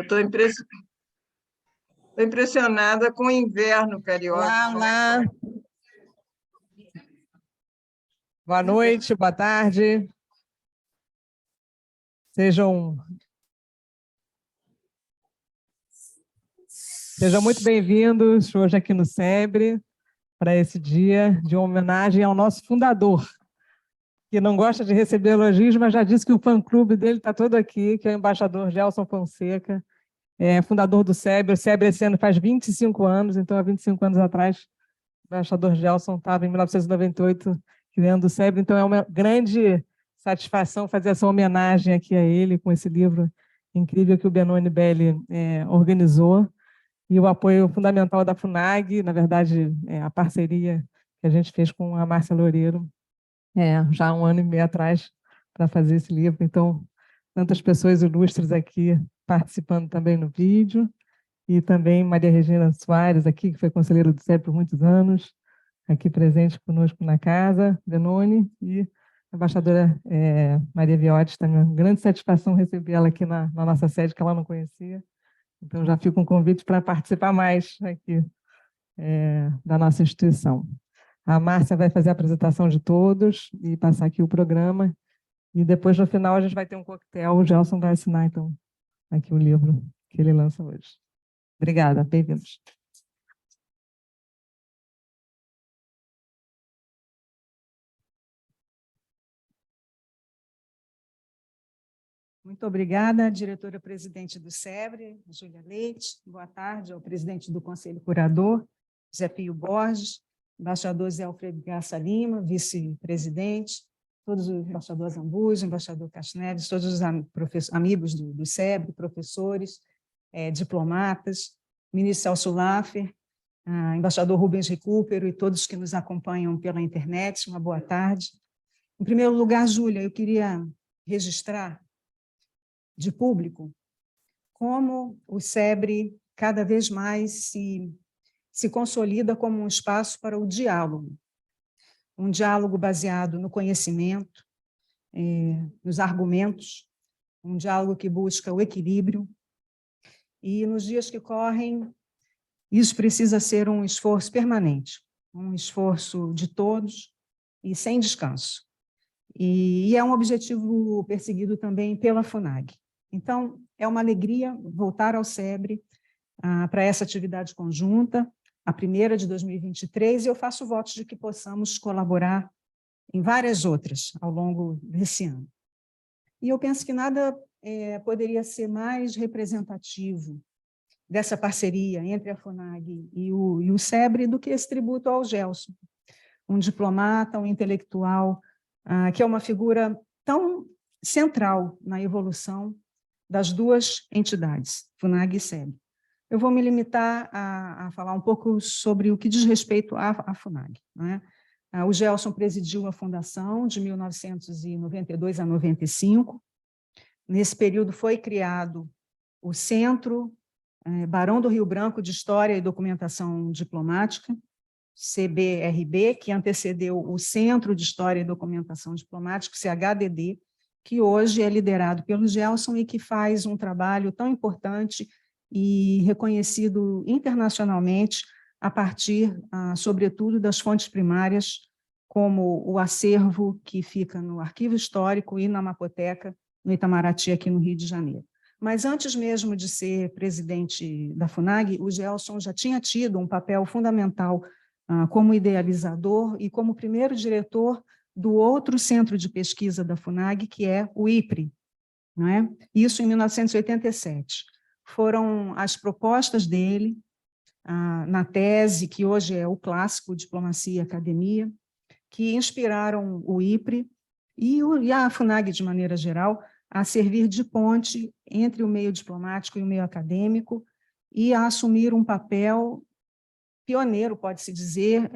Eu estou impressionada com o inverno carioca. Olá, olá. Boa noite, boa tarde. Sejam muito bem-vindos hoje aqui no SEBRE para esse dia de homenagem ao nosso fundador, que não gosta de receber elogios, mas já disse que o fã-clube dele está todo aqui, que é o embaixador Gelson Fonseca, fundador do SEBRE. O SEBRE esse ano faz 25 anos, então há 25 anos atrás o embaixador Gelson estava em 1998 criando o SEBRE, então é uma grande satisfação fazer essa homenagem aqui a ele, com esse livro incrível que o Benoni Belli organizou, e o apoio fundamental da FUNAG, na verdade, a parceria que a gente fez com a Márcia Loureiro, já há 1 ano e meio atrás, para fazer esse livro. Então, tantas pessoas ilustres aqui participando também no vídeo, e também Maria Regina Soares, aqui, que foi conselheira do SEBRE por muitos anos, aqui presente conosco na casa, Benoni, e a embaixadora Maria Viotti, também uma grande satisfação receber ela aqui na nossa sede, que ela não conhecia. Então, já fica um convite para participar mais aqui da nossa instituição. A Márcia vai fazer a apresentação de todos e passar aqui o programa, e depois, no final, a gente vai ter um coquetel. O Gelson vai assinar, então, aqui o livro que ele lança hoje. Obrigada, bem-vindos. Muito obrigada, diretora-presidente do SEBRE, Júlia Leite. Boa tarde ao presidente do Conselho Curador, Zé Pio Borges, embaixador Zé Alfredo Garça Lima, vice-presidente, todos os embaixadores Zambujo, embaixador Casneves, todos os amigos do SEBRE, professores, diplomatas, ministro Celso Laffer, embaixador Rubens Recupero e todos que nos acompanham pela internet, uma boa tarde. Em primeiro lugar, Júlia, eu queria registrar de público como o SEBRE cada vez mais se consolida como um espaço para o diálogo, um diálogo baseado no conhecimento, nos argumentos, um diálogo que busca o equilíbrio, e nos dias que correm, isso precisa ser um esforço permanente, um esforço de todos e sem descanso. E é um objetivo perseguido também pela FUNAG. Então, é uma alegria voltar ao SEBRE para essa atividade conjunta, a primeira de 2023, e eu faço votos de que possamos colaborar em várias outras ao longo desse ano. E eu penso que nada poderia ser mais representativo dessa parceria entre a FUNAG e o SEBRE do que esse tributo ao Gelson, um diplomata, um intelectual, que é uma figura tão central na evolução das duas entidades, FUNAG e SEBRE. Eu vou me limitar a falar um pouco sobre o que diz respeito à FUNAG. Né? O Gelson presidiu a fundação de 1992 a 95. Nesse período foi criado o Centro Barão do Rio Branco de História e Documentação Diplomática, CBRB, que antecedeu o Centro de História e Documentação Diplomática, CHDD, que hoje é liderado pelo Gelson e que faz um trabalho tão importante e reconhecido internacionalmente a partir, sobretudo, das fontes primárias, como o acervo que fica no Arquivo Histórico e na Mapoteca, no Itamaraty, aqui no Rio de Janeiro. Mas antes mesmo de ser presidente da FUNAG, o Gelson já tinha tido um papel fundamental como idealizador e como primeiro diretor do outro centro de pesquisa da FUNAG, que é o IPRE, não é? Isso em 1987. Foram as propostas dele na tese, que hoje é o clássico Diplomacia e Academia, que inspiraram o IPRE e a FUNAG, de maneira geral, a servir de ponte entre o meio diplomático e o meio acadêmico e a assumir um papel pioneiro, pode-se dizer,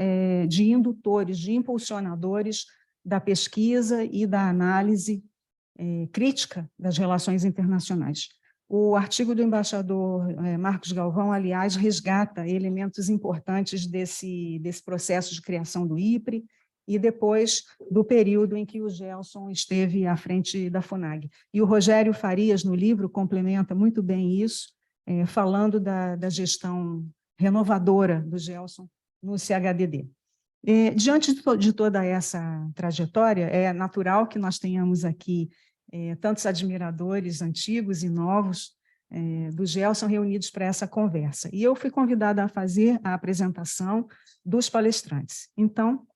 de indutores, de impulsionadores da pesquisa e da análise crítica das relações internacionais. O artigo do embaixador Marcos Galvão, aliás, resgata elementos importantes desse processo de criação do IPRE e depois do período em que o Gelson esteve à frente da FUNAG. E o Rogério Farias, no livro, complementa muito bem isso, falando da gestão renovadora do Gelson no CHDD. Diante de toda essa trajetória, é natural que nós tenhamos aqui tantos admiradores antigos e novos do Gelson reunidos para essa conversa. E eu fui convidada a fazer a apresentação dos palestrantes. Então,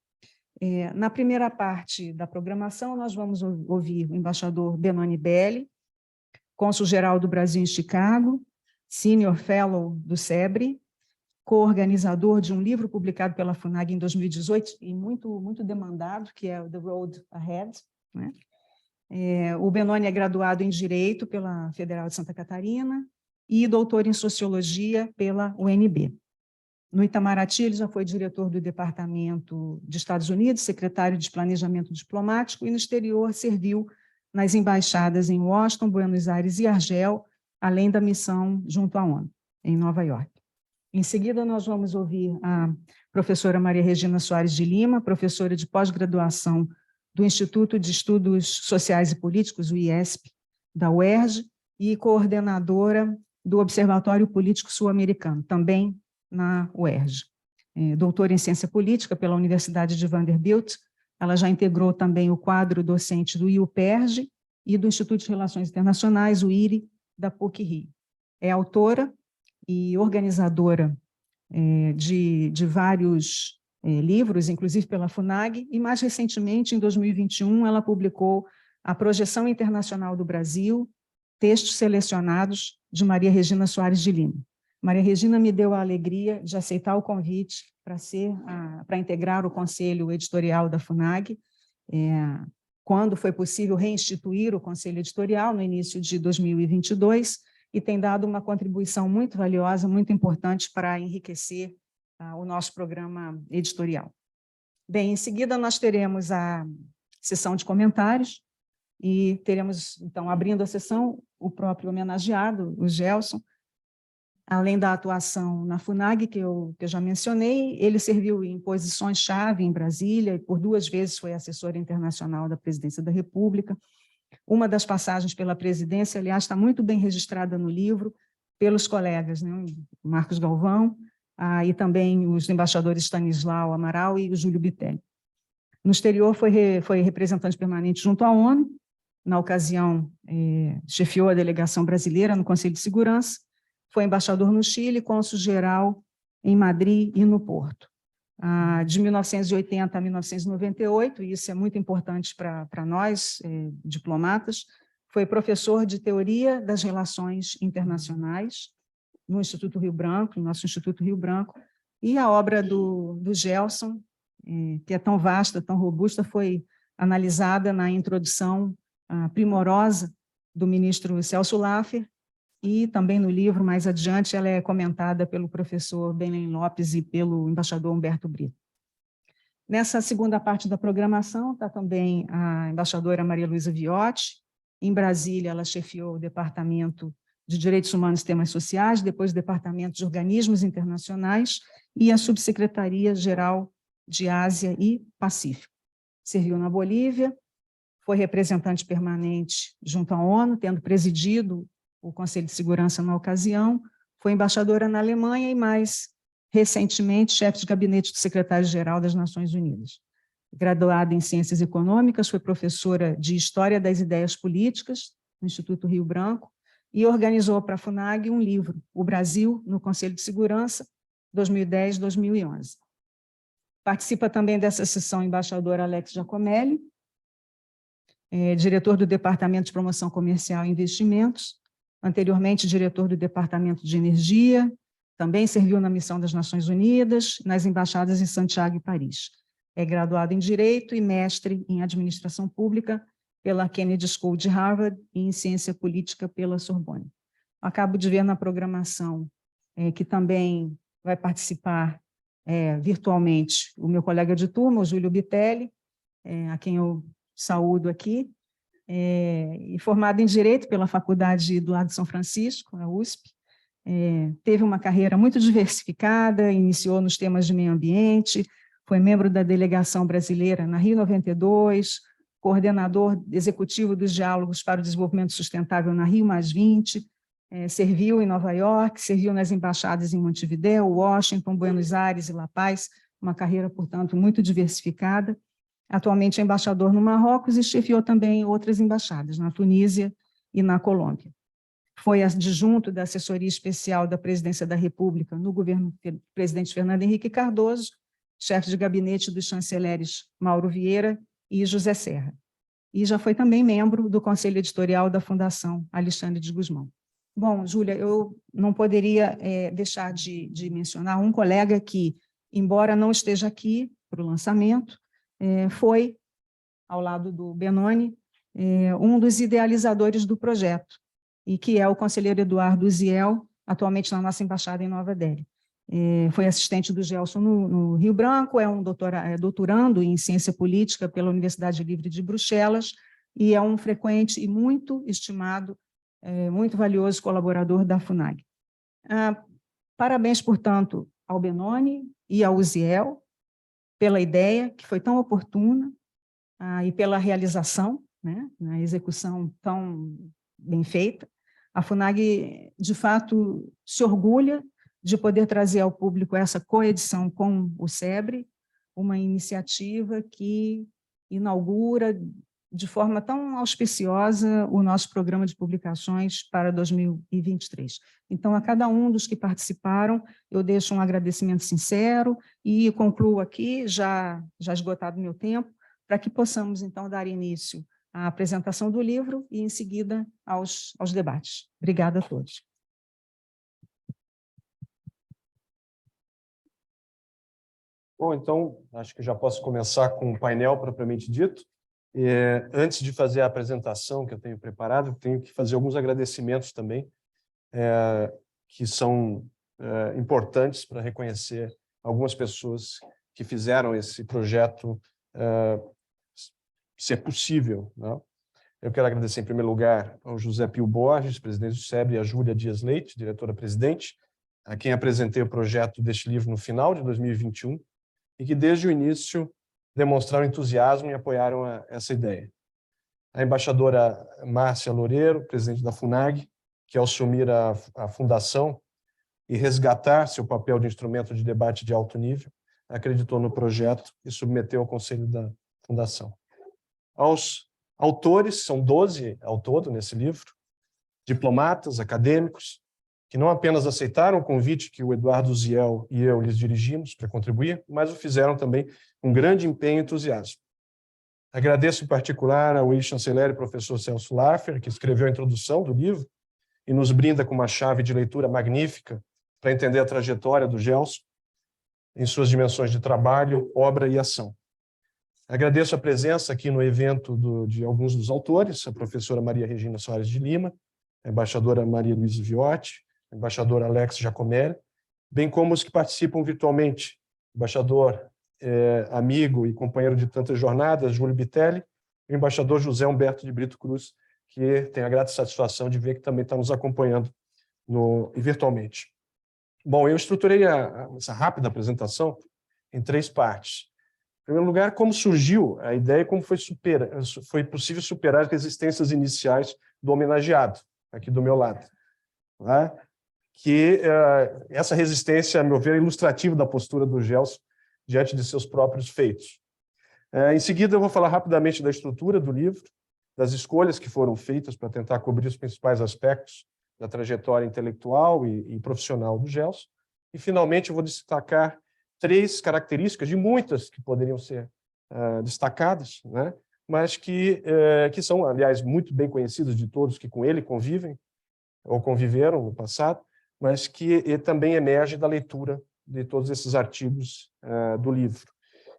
na primeira parte da programação, nós vamos ouvir o embaixador Benoni Belli, cônsul-geral do Brasil em Chicago, senior fellow do SEBRE, co-organizador de um livro publicado pela FUNAG em 2018 e muito demandado, que é The Road Ahead, né? O Benoni é graduado em Direito pela Federal de Santa Catarina e doutor em Sociologia pela UNB. No Itamaraty, ele já foi diretor do Departamento de Estados Unidos, secretário de Planejamento Diplomático, e no exterior serviu nas embaixadas em Washington, Buenos Aires e Argel, além da missão junto à ONU, em Nova York. Em seguida, nós vamos ouvir a professora Maria Regina Soares de Lima, professora de pós-graduação do Instituto de Estudos Sociais e Políticos, o IESP, da UERJ, e coordenadora do Observatório Político Sul-Americano, também na UERJ. Doutora em Ciência Política pela Universidade de Vanderbilt, ela já integrou também o quadro docente do IUPERJ e do Instituto de Relações Internacionais, o IRI, da PUC-Rio. É autora e organizadora de vários livros, inclusive pela FUNAG, e mais recentemente, em 2021, ela publicou A Projeção Internacional do Brasil, textos selecionados de Maria Regina Soares de Lima. Maria Regina me deu a alegria de aceitar o convite para integrar o Conselho Editorial da FUNAG, quando foi possível reinstituir o Conselho Editorial, no início de 2022, e tem dado uma contribuição muito valiosa, muito importante para enriquecer o nosso programa editorial. Bem, em seguida nós teremos a sessão de comentários, e teremos, então, abrindo a sessão, o próprio homenageado, o Gelson. Além da atuação na FUNAG, que eu já mencionei, ele serviu em posições-chave em Brasília, e por 2 vezes foi assessor internacional da Presidência da República. Uma das passagens pela presidência, aliás, está muito bem registrada no livro, pelos colegas, né? Marcos Galvão, e também os embaixadores Stanislau Amaral e o Júlio Bitelli. No exterior, foi representante permanente junto à ONU. Na ocasião, chefiou a delegação brasileira no Conselho de Segurança, foi embaixador no Chile, cônsul-geral em Madrid e no Porto. De 1980 a 1998, e isso é muito importante para nós, diplomatas, foi professor de Teoria das Relações Internacionais no Instituto Rio Branco, no nosso Instituto Rio Branco, e a obra do Gelson, que é tão vasta, tão robusta, foi analisada na introdução primorosa do ministro Celso Laffer, e também no livro, mais adiante, ela é comentada pelo professor Belém Lopes e pelo embaixador Humberto Brito. Nessa segunda parte da programação está também a embaixadora Maria Luísa Viotti. Em Brasília, ela chefiou o Departamento de Direitos Humanos e Temas Sociais, depois o Departamento de Organismos Internacionais e a Subsecretaria-Geral de Ásia e Pacífico. Serviu na Bolívia, foi representante permanente junto à ONU, tendo presidido o Conselho de Segurança na ocasião, foi embaixadora na Alemanha e, mais recentemente, chefe de gabinete do secretário-geral das Nações Unidas. Graduada em Ciências Econômicas, foi professora de História das Ideias Políticas no Instituto Rio Branco e organizou para a FUNAG um livro, O Brasil no Conselho de Segurança, 2010-2011. Participa também dessa sessão o embaixador Alex Giacomelli, diretor do Departamento de Promoção Comercial e Investimentos, anteriormente diretor do Departamento de Energia, também serviu na Missão das Nações Unidas, nas embaixadas em Santiago e Paris. É graduado em Direito e mestre em Administração Pública pela Kennedy School de Harvard e em Ciência Política pela Sorbonne. Acabo de ver na programação que também vai participar virtualmente o meu colega de turma, o Júlio Bitelli, a quem eu saúdo aqui, e formado em Direito pela Faculdade do Largo de São Francisco, a USP, teve uma carreira muito diversificada, iniciou nos temas de meio ambiente, foi membro da delegação brasileira na Rio 92, coordenador executivo dos diálogos para o desenvolvimento sustentável na Rio+20, serviu em Nova York, serviu nas embaixadas em Montevidéu, Washington, Buenos Aires e La Paz, uma carreira, portanto, muito diversificada. Atualmente é embaixador no Marrocos e chefiou também outras embaixadas, na Tunísia e na Colômbia. Foi adjunto da assessoria especial da Presidência da República no governo do presidente Fernando Henrique Cardoso, chefe de gabinete dos chanceleres Mauro Vieira e José Serra. E já foi também membro do Conselho Editorial da Fundação Alexandre de Gusmão. Bom, Júlia, eu não poderia deixar de mencionar um colega que, embora não esteja aqui para o lançamento, foi, ao lado do Benoni, um dos idealizadores do projeto, e que é o conselheiro Eduardo Uziel, atualmente na nossa embaixada em Nova Delhi. Foi assistente do Gelson no Rio Branco, é um doutorando em ciência política pela Universidade Livre de Bruxelas, e é um frequente e muito estimado, muito valioso colaborador da FUNAG. Parabéns, portanto, ao Benoni e ao Uziel, pela ideia, que foi tão oportuna, e pela realização, né, na execução tão bem feita. A FUNAG, de fato, se orgulha de poder trazer ao público essa coedição com o SEBRE, uma iniciativa que inaugura de forma tão auspiciosa o nosso programa de publicações para 2023. Então, a cada um dos que participaram, eu deixo um agradecimento sincero e concluo aqui, já esgotado o meu tempo, para que possamos, então, dar início à apresentação do livro e, em seguida, aos debates. Obrigada a todos. Bom, então, acho que já posso começar com o painel propriamente dito. Antes de fazer a apresentação que eu tenho preparado, tenho que fazer alguns agradecimentos também, que são importantes para reconhecer algumas pessoas que fizeram esse projeto ser possível, né? Eu quero agradecer, em primeiro lugar, ao José Pio Borges, presidente do SEBRE, e a Júlia Dias Leite, diretora-presidente, a quem apresentei o projeto deste livro no final de 2021, e que, desde o início, demonstraram entusiasmo e apoiaram essa ideia. A embaixadora Márcia Loureiro, presidente da FUNAG, que, ao assumir a fundação e resgatar seu papel de instrumento de debate de alto nível, acreditou no projeto e submeteu ao conselho da fundação. Aos autores, são 12 ao todo nesse livro, diplomatas, acadêmicos, que não apenas aceitaram o convite que o Eduardo Uziel e eu lhes dirigimos para contribuir, mas o fizeram também com grande empenho e entusiasmo. Agradeço em particular ao ex-chanceler e professor Celso Laffer, que escreveu a introdução do livro e nos brinda com uma chave de leitura magnífica para entender a trajetória do Gelson em suas dimensões de trabalho, obra e ação. Agradeço a presença aqui no evento de alguns dos autores, a professora Maria Regina Soares de Lima, a embaixadora Maria Luísa Viotti, o embaixador Alex Giacomelli, bem como os que participam virtualmente, o embaixador amigo e companheiro de tantas jornadas, Júlio Bitelli, e o embaixador José Humberto de Brito Cruz, que tem a grata satisfação de ver que também está nos acompanhando virtualmente. Bom, eu estruturei essa rápida apresentação em 3 partes. Em primeiro lugar, como surgiu a ideia e como foi possível superar as resistências iniciais do homenageado, aqui do meu lado. Né? Que essa resistência, a meu ver, é ilustrativa da postura do Gelson diante de seus próprios feitos. Em seguida, eu vou falar rapidamente da estrutura do livro, das escolhas que foram feitas para tentar cobrir os principais aspectos da trajetória intelectual e profissional do Gelson. E, finalmente, eu vou destacar 3 características, de muitas que poderiam ser destacadas, né? Mas que são, aliás, muito bem conhecidas de todos que com ele convivem, ou conviveram no passado, mas que também emerge da leitura de todos esses artigos do livro.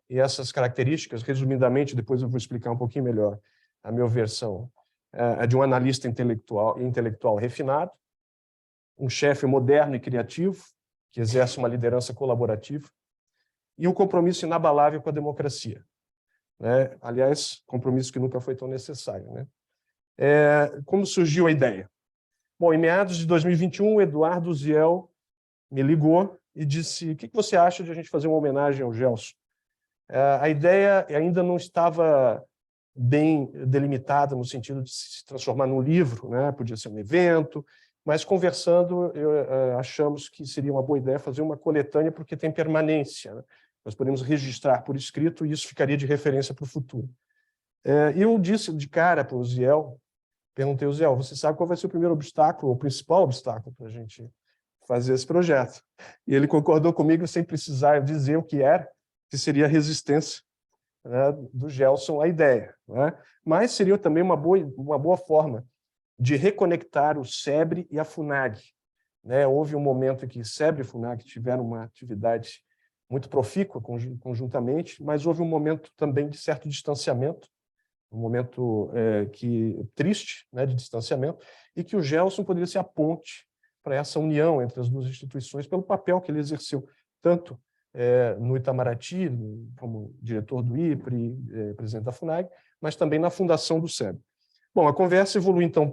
E essas características, resumidamente, depois eu vou explicar um pouquinho melhor a minha versão, é de um analista intelectual refinado, um chefe moderno e criativo, que exerce uma liderança colaborativa, e um compromisso inabalável com a democracia. Né? Aliás, compromisso que nunca foi tão necessário. Né? Como surgiu a ideia? Bom, em meados de 2021, o Eduardo Uziel me ligou e disse: o que você acha de a gente fazer uma homenagem ao Gelson A ideia ainda não estava bem delimitada no sentido de se transformar num livro, né? Podia ser um evento, mas conversando, achamos que seria uma boa ideia fazer uma coletânea, porque tem permanência, né? Nós podemos registrar por escrito e isso ficaria de referência para o futuro. Eu disse de cara para o Ziel, perguntei ao Ziel, você sabe qual vai ser o primeiro obstáculo, o principal obstáculo para a gente fazer esse projeto? E ele concordou comigo sem precisar dizer o que era, que seria a resistência, né, do Gelson à ideia, né? Mas seria também uma boa forma de reconectar o SEBRE e a FUNAG, né? Houve um momento em que SEBRE e FUNAG tiveram uma atividade muito profícua conjuntamente, mas houve um momento também de certo distanciamento, um momento triste, né, de distanciamento, e que o Gelson poderia ser a ponte para essa união entre as duas instituições, pelo papel que ele exerceu, tanto no Itamaraty, como diretor do IPRE, presidente da FUNAG, mas também na fundação do SEBRE. Bom, a conversa evoluiu, então,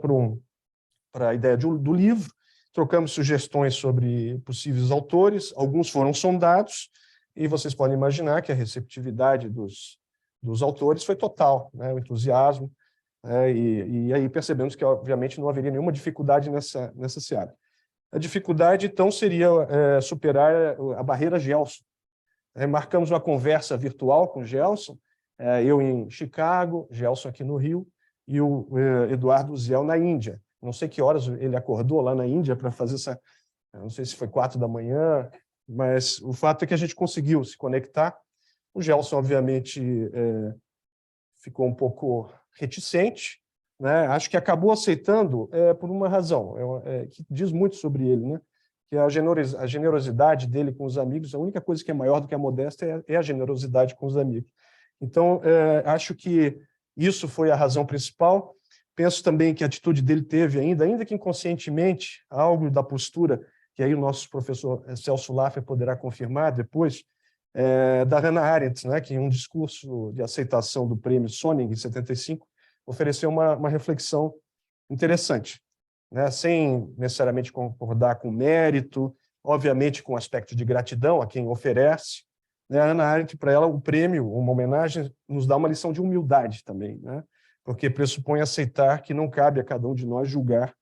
para a ideia do livro, trocamos sugestões sobre possíveis autores, alguns foram sondados, e vocês podem imaginar que a receptividade dos autores foi total, né? O entusiasmo, e aí percebemos que, obviamente, não haveria nenhuma dificuldade nessa seara. A dificuldade, então, seria superar a barreira Gelson. Marcamos uma conversa virtual com o Gelson, eu em Chicago, Gelson aqui no Rio, e o Eduardo Ziel na Índia. Não sei que horas ele acordou lá na Índia para fazer essa... Não sei se foi 4 da manhã, mas o fato é que a gente conseguiu se conectar. O Gelson, obviamente, ficou um pouco reticente, né? Acho que acabou aceitando por uma razão, que diz muito sobre ele, né? Que a generosidade dele com os amigos, a única coisa que é maior do que a modéstia é a generosidade com os amigos. Então, acho que isso foi a razão principal. Penso também que a atitude dele teve ainda que inconscientemente, algo da postura, que aí o nosso professor Celso Laffer poderá confirmar depois, da Hannah Arendt, né, que em um discurso de aceitação do prêmio Sonning, em 75, ofereceu uma reflexão interessante, né, sem necessariamente concordar com o mérito, obviamente com o aspecto de gratidão a quem oferece. Né, a Hannah Arendt, para ela, o prêmio, uma homenagem, nos dá uma lição de humildade também, né, porque pressupõe aceitar que não cabe a cada um de nós julgar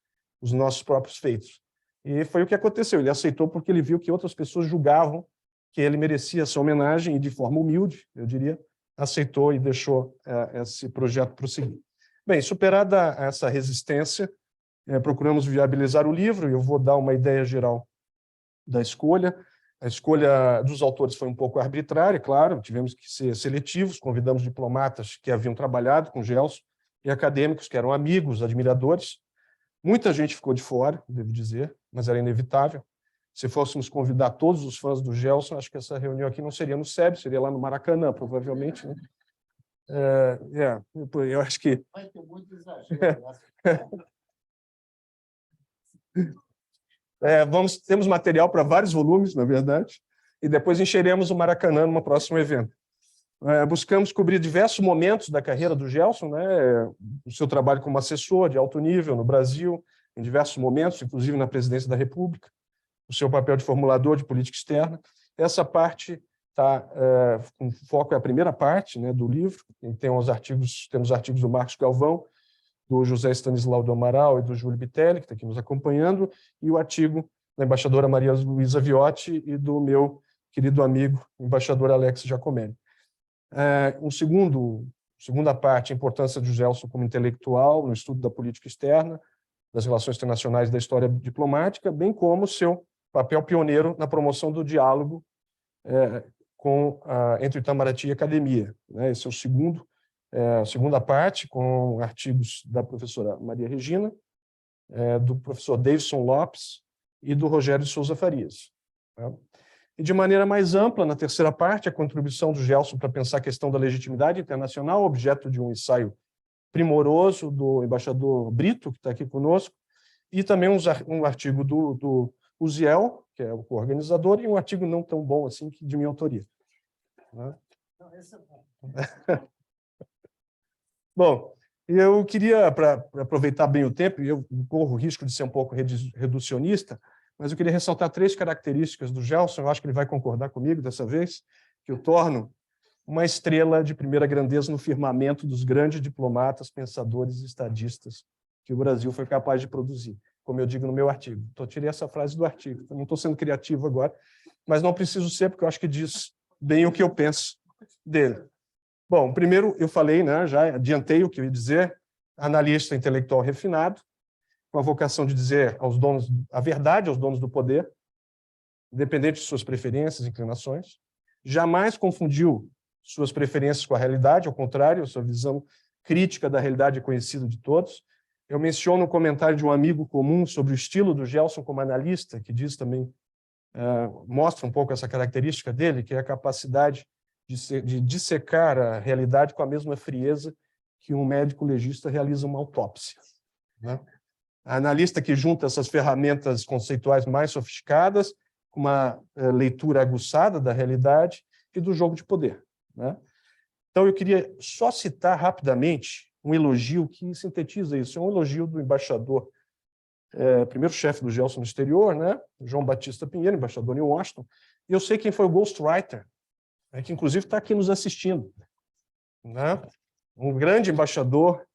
os nossos próprios feitos. E foi o que aconteceu, ele aceitou porque ele viu que outras pessoas julgavam que ele merecia essa homenagem e, de forma humilde, eu diria, aceitou e deixou esse projeto prosseguir. Bem, superada essa resistência, procuramos viabilizar o livro, e eu vou dar uma ideia geral da escolha. A escolha dos autores foi um pouco arbitrária, claro, tivemos que ser seletivos, convidamos diplomatas que haviam trabalhado com Gelson e acadêmicos que eram amigos, admiradores. Muita gente ficou de fora, devo dizer, mas era inevitável. Se fôssemos convidar todos os fãs do Gelson, acho que essa reunião aqui não seria no SEBRE, seria lá no Maracanã, provavelmente, né? Eu acho que... Vai ter muito exagero. Temos material para vários volumes, na verdade, e depois encheremos o Maracanã num próximo evento. Buscamos cobrir diversos momentos da carreira do Gelson, né? O seu trabalho como assessor de alto nível no Brasil, em diversos momentos, inclusive na presidência da República, o seu papel de formulador de política externa. Essa parte com foco é a primeira parte, né, do livro. Temos artigos do Marcos Galvão, do José Stanislau do Amaral e do Júlio Bitelli, que está aqui nos acompanhando, e o artigo da embaixadora Maria Luísa Viotti e do meu querido amigo, embaixador Alex Giacomelli. Segunda parte, a importância do Gelson como intelectual no estudo da política externa, das relações internacionais e da história diplomática, bem como o seu papel pioneiro na promoção do diálogo entre Itamaraty e academia. Esse é a segunda parte, com artigos da professora Maria Regina, do professor Davidson Lopes e do Rogério de Souza Farias. E, de maneira mais ampla, na terceira parte, a contribuição do Gelson para pensar a questão da legitimidade internacional, objeto de um ensaio primoroso do embaixador Brito, que está aqui conosco, e também um artigo do Uziel, que é o co-organizador, e um artigo não tão bom assim, de minha autoria. Não, esse é bom. Bom, eu queria, para aproveitar bem o tempo, e eu corro o risco de ser um pouco reducionista, mas eu queria ressaltar 3 características do Gelson, eu acho que ele vai concordar comigo dessa vez, que o tornam uma estrela de primeira grandeza no firmamento dos grandes diplomatas, pensadores e estadistas que o Brasil foi capaz de produzir, como eu digo no meu artigo. Então, tirei essa frase do artigo, não estou sendo criativo agora, mas não preciso ser, porque eu acho que diz bem o que eu penso dele. Bom, primeiro eu falei, né, já adiantei o que eu ia dizer, analista intelectual refinado, com a vocação de dizer aos donos a verdade aos donos do poder, independente de suas preferências e inclinações. Jamais confundiu suas preferências com a realidade, ao contrário, a sua visão crítica da realidade é conhecida de todos. Eu menciono um comentário de um amigo comum sobre o estilo do Gelson como analista, que diz também, mostra um pouco essa característica dele, que é a capacidade de dissecar a realidade com a mesma frieza que um médico legista realiza uma autópsia, né? A analista que junta essas ferramentas conceituais mais sofisticadas com uma leitura aguçada da realidade e do jogo de poder, né? Então, eu queria só citar rapidamente um elogio que sintetiza isso. É um elogio do embaixador, primeiro chefe do Gelson no exterior, né? João Batista Pinheiro, embaixador em Washington. E eu sei quem foi o ghostwriter, que inclusive está aqui nos assistindo, né? Um grande embaixador,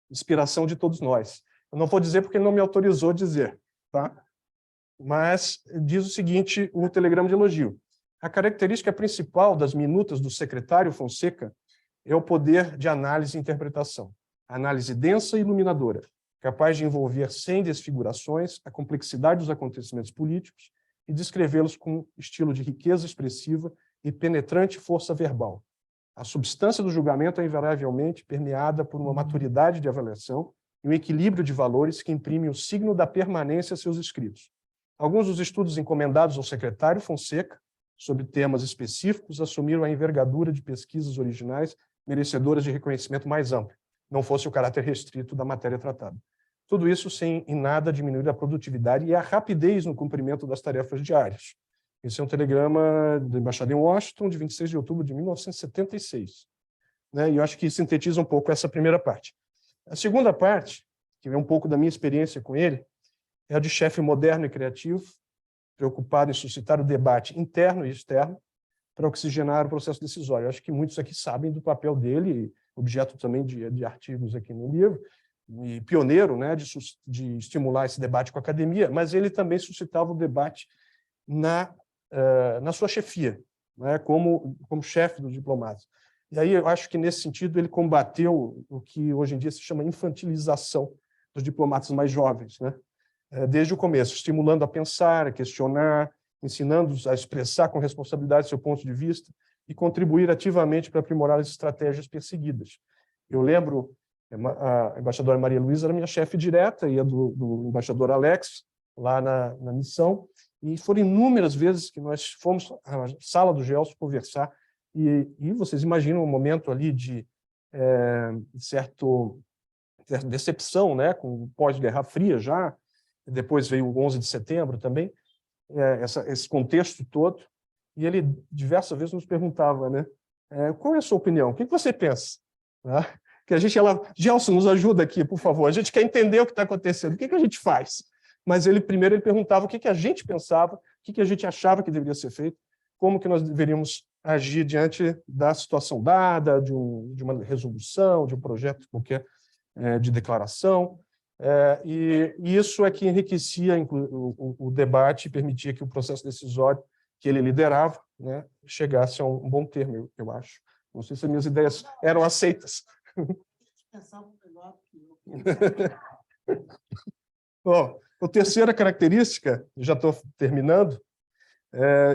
inspiração de todos nós. Eu não vou dizer porque ele não me autorizou a dizer, tá? Mas diz o seguinte, o telegrama de elogio: a característica principal das minutas do secretário Fonseca é o poder de análise e interpretação. Análise densa e iluminadora, capaz de envolver sem desfigurações a complexidade dos acontecimentos políticos e descrevê-los com estilo de riqueza expressiva e penetrante força verbal. A substância do julgamento é invariavelmente permeada por uma maturidade de avaliação e um equilíbrio de valores que imprimem o signo da permanência a seus escritos. Alguns dos estudos encomendados ao secretário Fonseca sobre temas específicos assumiram a envergadura de pesquisas originais merecedoras de reconhecimento mais amplo, não fosse o caráter restrito da matéria tratada. Tudo isso sem em nada diminuir a produtividade e a rapidez no cumprimento das tarefas diárias. Esse é um telegrama da Embaixada em Washington, de 26 de outubro de 1976. Né? E eu acho que sintetiza um pouco essa primeira parte. A segunda parte, que é um pouco da minha experiência com ele, é a de chefe moderno e criativo, preocupado em suscitar o debate interno e externo para oxigenar o processo decisório. Eu acho que muitos aqui sabem do papel dele, objeto também de artigos aqui no livro, e pioneiro, né, de estimular esse debate com a academia, mas ele também suscitava o debate na sua chefia, né, como chefe dos diplomatas. E aí eu acho que, nesse sentido, ele combateu o que hoje em dia se chama infantilização dos diplomatas mais jovens, né? Desde o começo, estimulando a pensar, a questionar, ensinando-os a expressar com responsabilidade seu ponto de vista e contribuir ativamente para aprimorar as estratégias perseguidas. Eu lembro, a embaixadora Maria Luísa era minha chefe direta, e a do embaixador Alex, lá na missão, e foram inúmeras vezes que nós fomos à sala do Gelson conversar, e vocês imaginam um momento ali de certa decepção, né, com o pós-Guerra Fria já, depois veio o 11 de setembro também, esse contexto todo, e ele diversas vezes nos perguntava, né, qual é a sua opinião? O que você pensa? Que a gente, Gelson, nos ajuda aqui, por favor, a gente quer entender o que está acontecendo, o que a gente faz? Mas primeiro ele perguntava o que a gente pensava, o que a gente achava que deveria ser feito, como que nós deveríamos agir diante da situação dada, de uma resolução, de um projeto qualquer de declaração, e isso é que enriquecia o debate e permitia que o processo decisório que ele liderava, né, chegasse a um bom termo, eu acho. Não sei se as minhas ideias eram aceitas. Bom, a terceira característica, já estou terminando,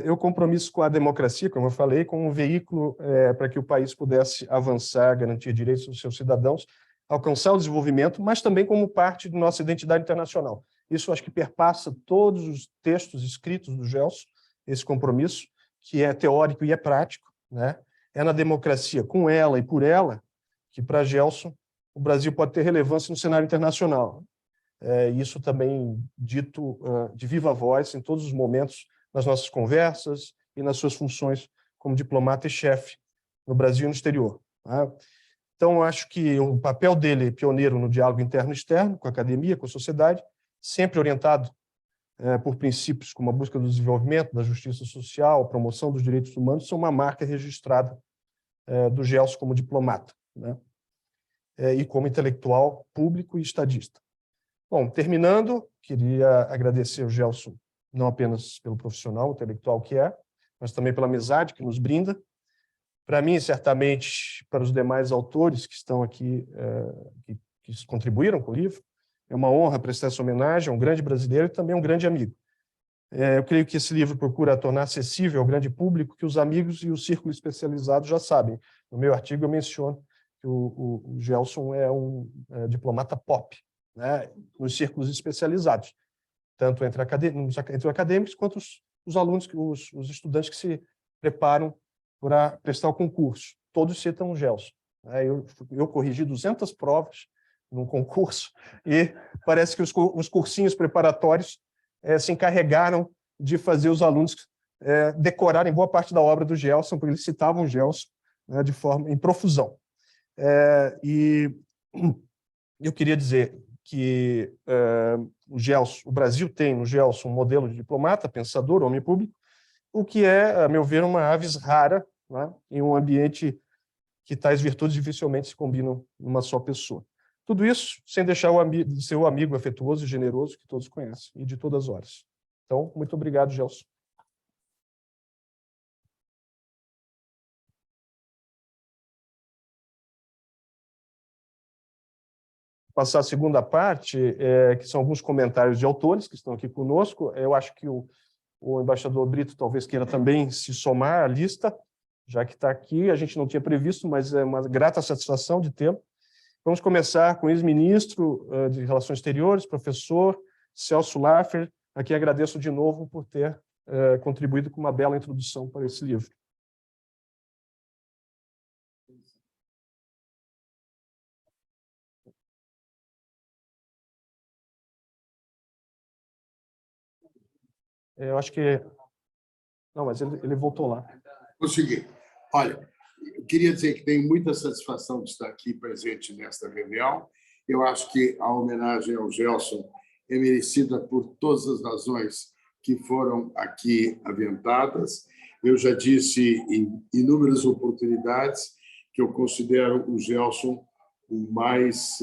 é o compromisso com a democracia, como eu falei, como um veículo para que o país pudesse avançar, garantir direitos dos seus cidadãos, alcançar o desenvolvimento, mas também como parte de nossa identidade internacional. Isso acho que perpassa todos os textos escritos do Gelson, esse compromisso, que é teórico e é prático, né? É na democracia, com ela e por ela, que para Gelson o Brasil pode ter relevância no cenário internacional. Isso também dito de viva voz em todos os momentos nas nossas conversas e nas suas funções como diplomata e chefe no Brasil e no exterior. Tá? Então, eu acho que o papel dele é pioneiro no diálogo interno e externo, com a academia, com a sociedade, sempre orientado por princípios como a busca do desenvolvimento, da justiça social, a promoção dos direitos humanos, são uma marca registrada do Gelson como diplomata, né? E como intelectual público e estadista. Bom, terminando, queria agradecer ao Gelson, não apenas pelo profissional, intelectual que é, mas também pela amizade que nos brinda. Para mim, certamente, para os demais autores que estão aqui, que contribuíram com o livro, é uma honra prestar essa homenagem a um grande brasileiro e também um grande amigo. Eu creio que esse livro procura tornar acessível ao grande público que os amigos e o círculo especializado já sabem. No meu artigo eu menciono que o Gelson é um diplomata pop, né, nos círculos especializados, tanto entre acadêmicos quanto os alunos, os estudantes que se preparam para prestar o concurso. Todos citam o Gelson. Eu corrigi 200 provas no concurso e parece que os cursinhos preparatórios se encarregaram de fazer os alunos decorarem boa parte da obra do Gelson, porque eles citavam o Gelson, né, de forma em profusão. E eu queria dizer que o Brasil tem no Gelson um modelo de diplomata, pensador, homem público, o que é, a meu ver, uma avis rara, né, em um ambiente que tais virtudes dificilmente se combinam numa só pessoa. Tudo isso sem deixar de ser o amigo afetuoso e generoso que todos conhecem, e de todas as horas. Então, muito obrigado, Gelson. Passar a segunda parte, que são alguns comentários de autores que estão aqui conosco. Eu acho que o embaixador Brito talvez queira também se somar à lista, já que está aqui. A gente não tinha previsto, mas é uma grata satisfação de tê-lo. Vamos começar com o ex-ministro de Relações Exteriores, professor Celso Laffer, a quem agradeço de novo por ter contribuído com uma bela introdução para esse livro. Eu acho que... Não, mas ele voltou lá. Consegui. Olha, eu queria dizer que tenho muita satisfação de estar aqui presente nesta reunião. Eu acho que a homenagem ao Gelson é merecida por todas as razões que foram aqui aventadas. Eu já disse em inúmeras oportunidades que eu considero o Gelson o mais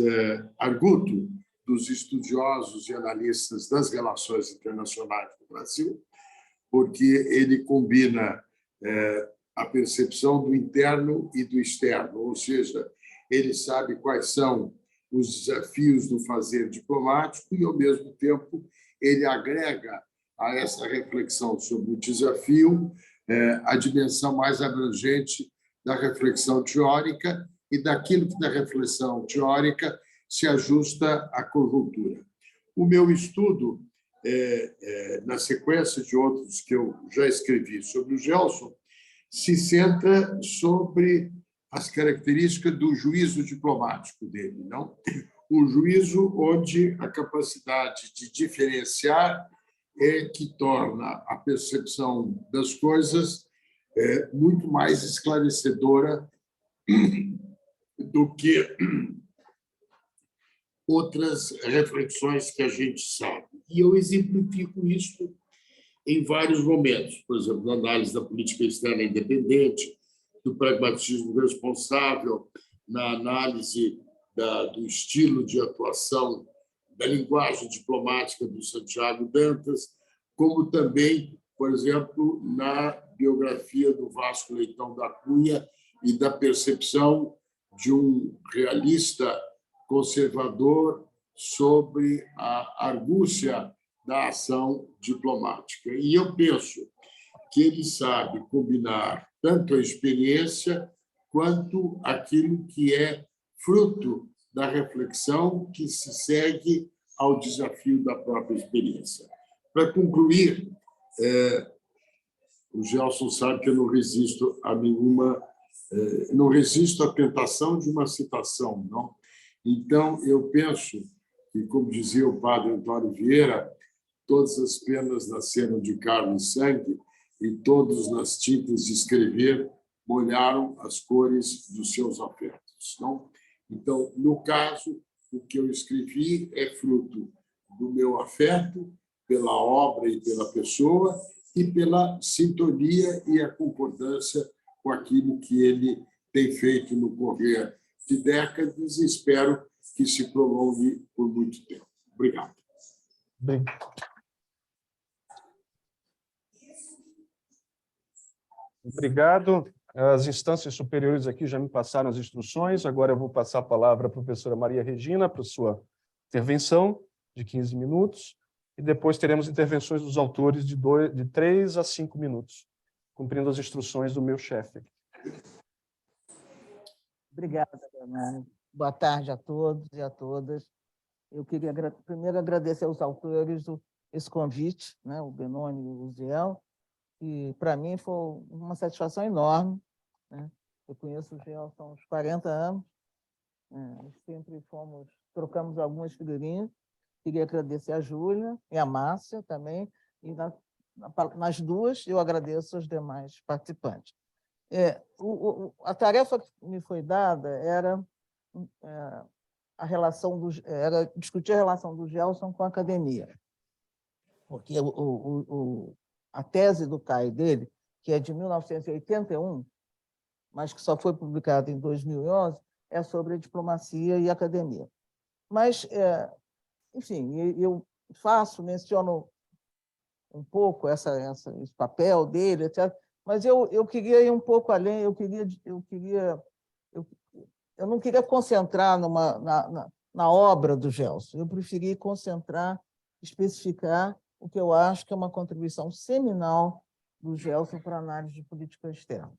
arguto dos estudiosos e analistas das relações internacionais do Brasil, porque ele combina a percepção do interno e do externo, ou seja, ele sabe quais são os desafios do fazer diplomático e, ao mesmo tempo, ele agrega a essa reflexão sobre o desafio a dimensão mais abrangente da reflexão teórica e daquilo que, da reflexão teórica, se ajusta à conjuntura. O meu estudo, na sequência de outros que eu já escrevi sobre o Gelson, se centra sobre as características do juízo diplomático dele, não? O juízo onde a capacidade de diferenciar é que torna a percepção das coisas muito mais esclarecedora do que outras reflexões que a gente sabe. E eu exemplifico isso em vários momentos, por exemplo, na análise da política externa independente, do pragmatismo responsável, na análise do estilo de atuação, da linguagem diplomática do Santiago Dantas, como também, por exemplo, na biografia do Vasco Leitão da Cunha e da percepção de um realista conservador sobre a argúcia da ação diplomática. E eu penso que ele sabe combinar tanto a experiência quanto aquilo que é fruto da reflexão que se segue ao desafio da própria experiência. Para concluir, o Gelson sabe que eu não resisto a nenhuma, não resisto à tentação de uma citação, não? Então, eu penso que, como dizia o padre Antônio Vieira, todas as penas nasceram de carne e sangue e todos nas tintas de escrever molharam as cores dos seus afetos, não? Então, no caso, o que eu escrevi é fruto do meu afeto pela obra e pela pessoa e pela sintonia e a concordância com aquilo que ele tem feito no correr de décadas e espero que se prolongue por muito tempo. Obrigado. Obrigado. As instâncias superiores aqui já me passaram as instruções. Agora eu vou passar a palavra à professora Maria Regina para sua intervenção de 15 minutos e depois teremos intervenções dos autores de 3 a 5 minutos, cumprindo as instruções do meu chefe. Obrigada, Leonardo. Boa tarde a todos e a todas. Eu queria primeiro agradecer aos autores esse convite, né, o Benoni e o Uziel, e para mim foi uma satisfação enorme, né? Eu conheço o Gelson há uns 40 anos, sempre trocamos algumas figurinhas. Queria agradecer a Júlia e a Márcia também, e nas duas eu agradeço aos demais participantes. A tarefa que me foi dada era era discutir a relação do Gelson com a academia, porque a tese do CAI dele, que é de 1981, mas que só foi publicada em 2011, é sobre a diplomacia e a academia. Mas, enfim, eu menciono um pouco esse papel dele, etc., mas eu queria ir um pouco além, eu não queria concentrar na obra do Gelson, eu preferi concentrar, especificar o que eu acho que é uma contribuição seminal do Gelson para a análise de política externa.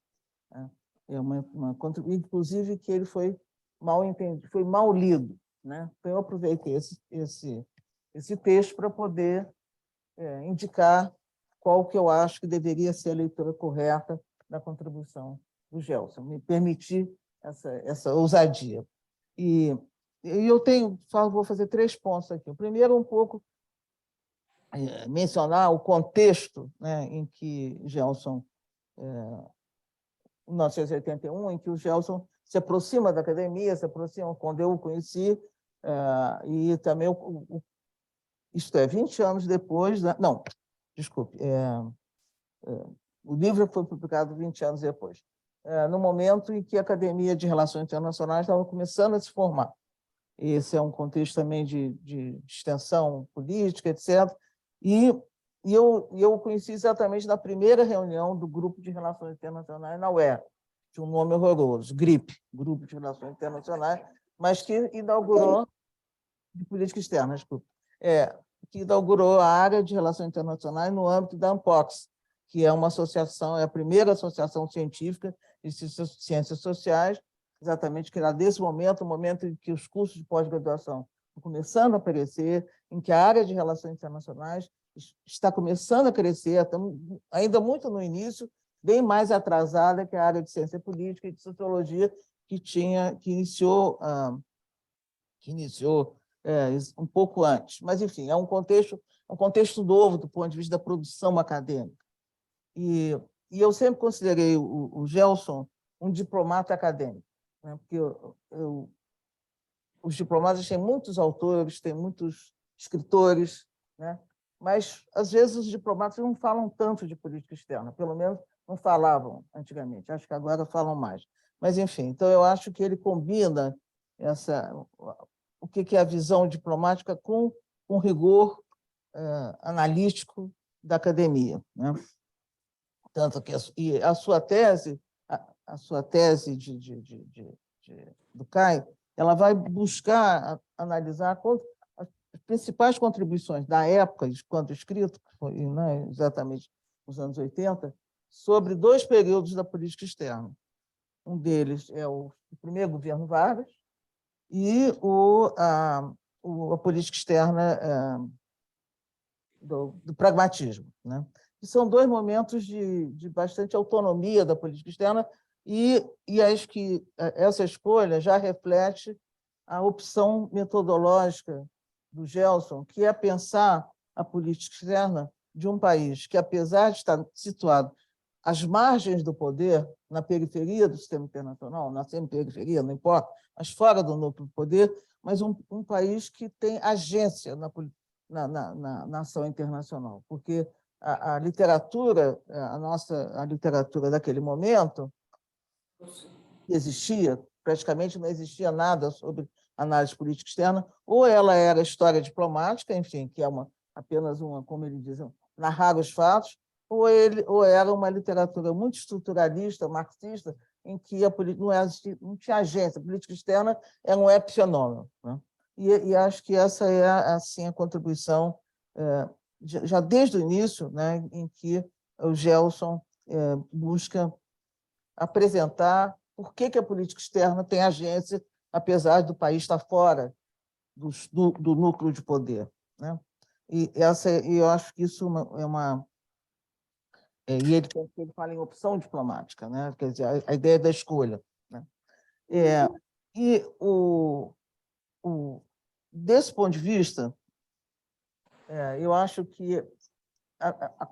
Inclusive, que ele foi mal entendido, foi mal lido, né? Então, eu aproveitei esse texto para poder indicar qual que eu acho que deveria ser a leitura correta da contribuição do Gelson, me permitir essa ousadia. E eu vou fazer 3 pontos aqui. O primeiro, um pouco, mencionar o contexto, né, em que Gelson, em 1981, em que o Gelson se aproxima da academia, se aproxima quando eu o conheci, e também, isto é, 20 anos depois... Não, desculpe, o livro foi publicado 20 anos depois, no momento em que a Academia de Relações Internacionais estava começando a se formar. Esse é um contexto também de extensão política, etc. E eu o conheci exatamente na primeira reunião do Grupo de Relações Internacionais na UERJ, de um nome horroroso, GRIP, Grupo de Relações Internacionais, mas que inaugurou, de política externa, desculpa, que inaugurou a área de relações internacionais no âmbito da ANPOX, que é uma associação, é a primeira associação científica de ciências sociais, exatamente que era desse momento, o momento em que os cursos de pós-graduação estão começando a aparecer, em que a área de relações internacionais está começando a crescer, ainda muito no início, bem mais atrasada que a área de ciência política e de sociologia, que iniciou um pouco antes. Mas, enfim, é um contexto novo do ponto de vista da produção acadêmica. E eu sempre considerei o Gelson um diplomata acadêmico, né? Porque os diplomatas têm muitos autores, têm muitos escritores, né? Mas, às vezes, os diplomatas não falam tanto de política externa, pelo menos não falavam antigamente, acho que agora falam mais. Mas, enfim, então eu acho que ele combina o que é a visão diplomática com o rigor analítico da academia, né? Tanto que a sua tese do CAI, ela vai buscar analisar as principais contribuições da época, quando escrito, que foi, né, exatamente nos anos 80, sobre 2 períodos da política externa. Um deles é o primeiro governo Vargas e a política externa do pragmatismo, né? E são 2 momentos de bastante autonomia da política externa e acho que essa escolha já reflete a opção metodológica do Gelson, que é pensar a política externa de um país que, apesar de estar situado às margens do poder, na periferia do sistema internacional, na semi-periferia, não importa, mas fora do núcleo do poder, mas um país que tem agência na ação internacional, porque a literatura, a literatura daquele momento, existia, praticamente não existia nada sobre análise política externa, ou ela era história diplomática, enfim, que é apenas uma, como ele diz, narrar os fatos, ou era uma literatura muito estruturalista, marxista, em que a política não tinha agência, a política externa era um epifenômeno, né? E acho que essa é assim a contribuição já desde o início, né, em que o Gelson busca apresentar por que a política externa tem agência, apesar do país estar fora do núcleo de poder, né? E eu acho que isso é uma e ele fala em opção diplomática, né? Quer dizer, a ideia da escolha, né? E desse ponto de vista, eu acho que a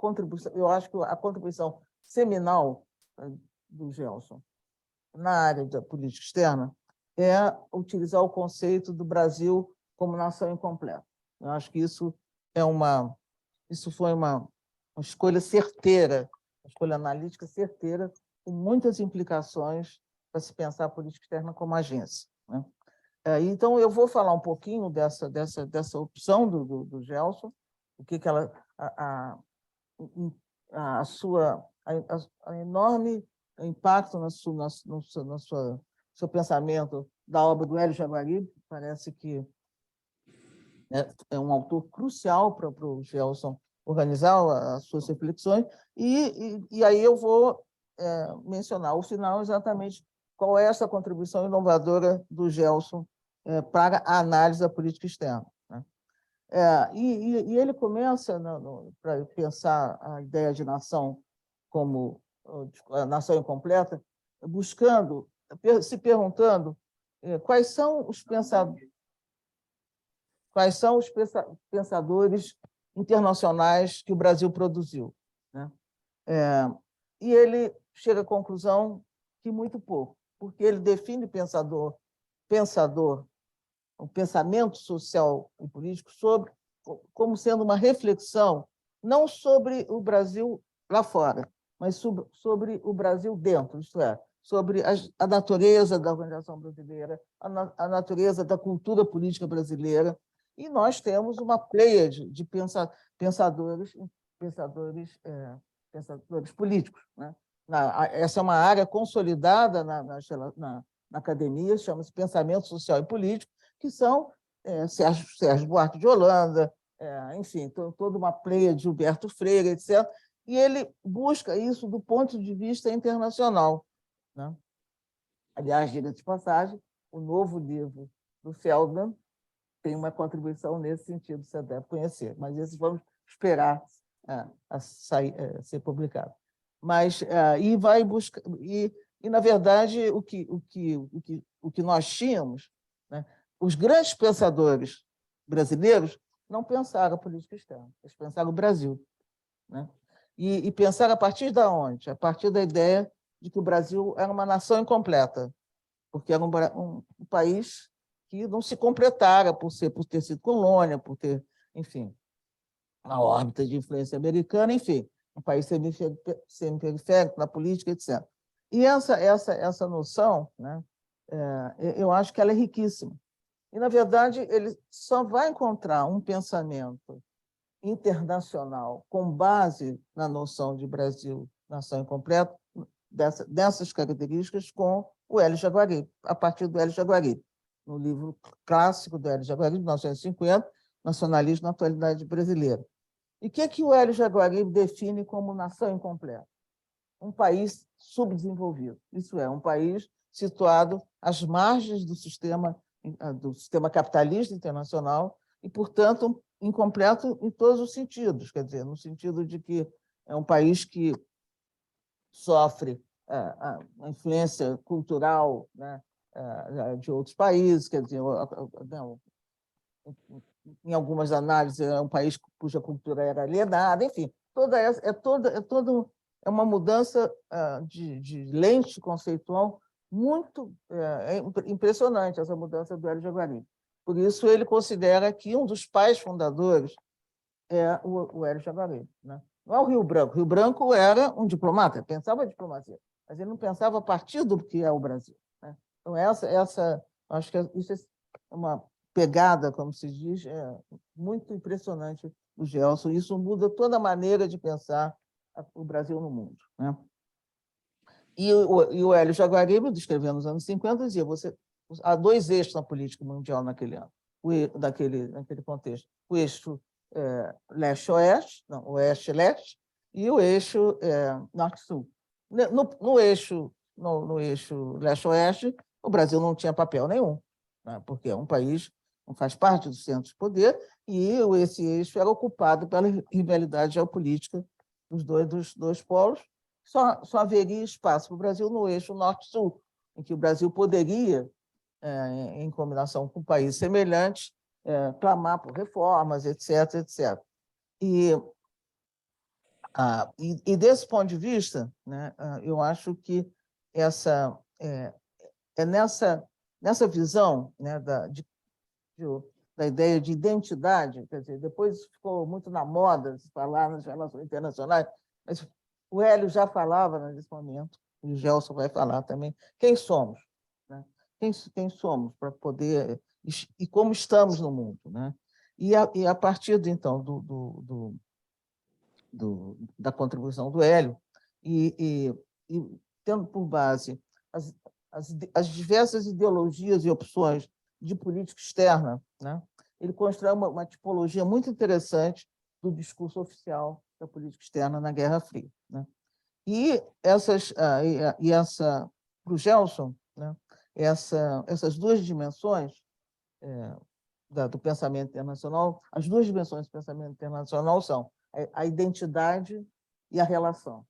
contribuição seminal do Gelson na área da política externa é utilizar o conceito do Brasil como nação incompleta. Eu acho que isso foi uma escolha certeira, uma escolha analítica certeira, com muitas implicações para se pensar a política externa como agência, né? Então, eu vou falar um pouquinho dessa opção do Gelson, o que ela a enorme impacto no seu pensamento da obra do Hélio Jaguaribe. Parece que é um autor crucial para o Gelson organizar as suas reflexões, e aí eu vou mencionar ao final exatamente qual é essa contribuição inovadora do Gelson para a análise da política externa, né? E ele começa para pensar a ideia de nação como a nação incompleta, se perguntando quais são os pensadores internacionais que o Brasil produziu, né? E ele chega à conclusão que muito pouco, porque ele define o pensamento social e político como sendo uma reflexão não sobre o Brasil lá fora, mas sobre o Brasil dentro, isto é, sobre a natureza da organização brasileira, a natureza da cultura política brasileira. E nós temos uma pleiade de pensadores políticos, né? Essa é uma área consolidada na academia, chama-se pensamento social e político, que são Sérgio Buarque de Holanda, enfim, toda uma pleia de Gilberto Freire, etc. E ele busca isso do ponto de vista internacional, né? Aliás, diga de passagem, o novo livro do Feldman tem uma contribuição nesse sentido, você deve conhecer, mas esses vamos esperar a ser publicado. Mas e vai buscar na verdade o que nós tínhamos, né? Os grandes pensadores brasileiros não pensaram a política externa, eles pensaram o Brasil, né? E pensaram a partir de onde? A partir da ideia de que o Brasil era uma nação incompleta, porque era um país que não se completara por ter sido colônia, por ter, enfim, a órbita de influência americana, enfim, um país semiperiférico na política, etc. E essa noção, né, eu acho que ela é riquíssima. E, na verdade, ele só vai encontrar um pensamento internacional com base na noção de Brasil, nação incompleta, dessas características com o Hélio Jaguaribe, a partir do Hélio Jaguaribe, no livro clássico do Hélio Jaguaribe, de 1950, Nacionalismo na Atualidade Brasileira. E o que o Hélio Jaguaribe define como nação incompleta? Um país subdesenvolvido, isso é, um país situado às margens do sistema capitalista internacional e, portanto, incompleto em todos os sentidos, quer dizer, no sentido de que é um país que sofre a influência cultural, né, de outros países, quer dizer, em algumas análises é um país cuja cultura era alienada, enfim, é uma mudança de lente conceitual muito impressionante, essa mudança do Hélio Jaguaribe. Por isso, ele considera que um dos pais fundadores é o Hélio Jaguaribe, né? Não é o Rio Branco. O Rio Branco era um diplomata, pensava em diplomacia, mas ele não pensava a partir do que é o Brasil. Então, acho que isso é uma pegada, como se diz, muito impressionante do Gelson. Isso muda toda a maneira de pensar o Brasil no mundo, né? E o Hélio Jaguaribe, descrevendo nos anos 50, dizia: há dois eixos na política mundial naquele ano, naquele contexto. O eixo leste-oeste, não, oeste-leste, e o eixo norte-sul. No eixo leste-oeste, o Brasil não tinha papel nenhum, né? Porque é um país, não faz parte do centro de poder, e esse eixo era ocupado pela rivalidade geopolítica dos dois polos. Só haveria espaço para o Brasil no eixo norte-sul, em que o Brasil poderia, em combinação com países semelhantes, clamar por reformas, etc., etc. E desse ponto de vista, né, eu acho que nessa visão, né, da ideia de identidade, quer dizer, depois ficou muito na moda se falar nas relações internacionais, mas o Hélio já falava nesse momento, e o Gelson vai falar também, quem somos, né? Quem somos para poder, e como estamos no mundo, né? E a partir, então, da contribuição do Hélio, e tendo por base as diversas ideologias e opções de política externa, né? Ele constrói uma tipologia muito interessante do discurso oficial da política externa na Guerra Fria, né? E para o Gelson, né, essas duas dimensões do pensamento internacional, as duas dimensões do pensamento internacional são a identidade e a relação.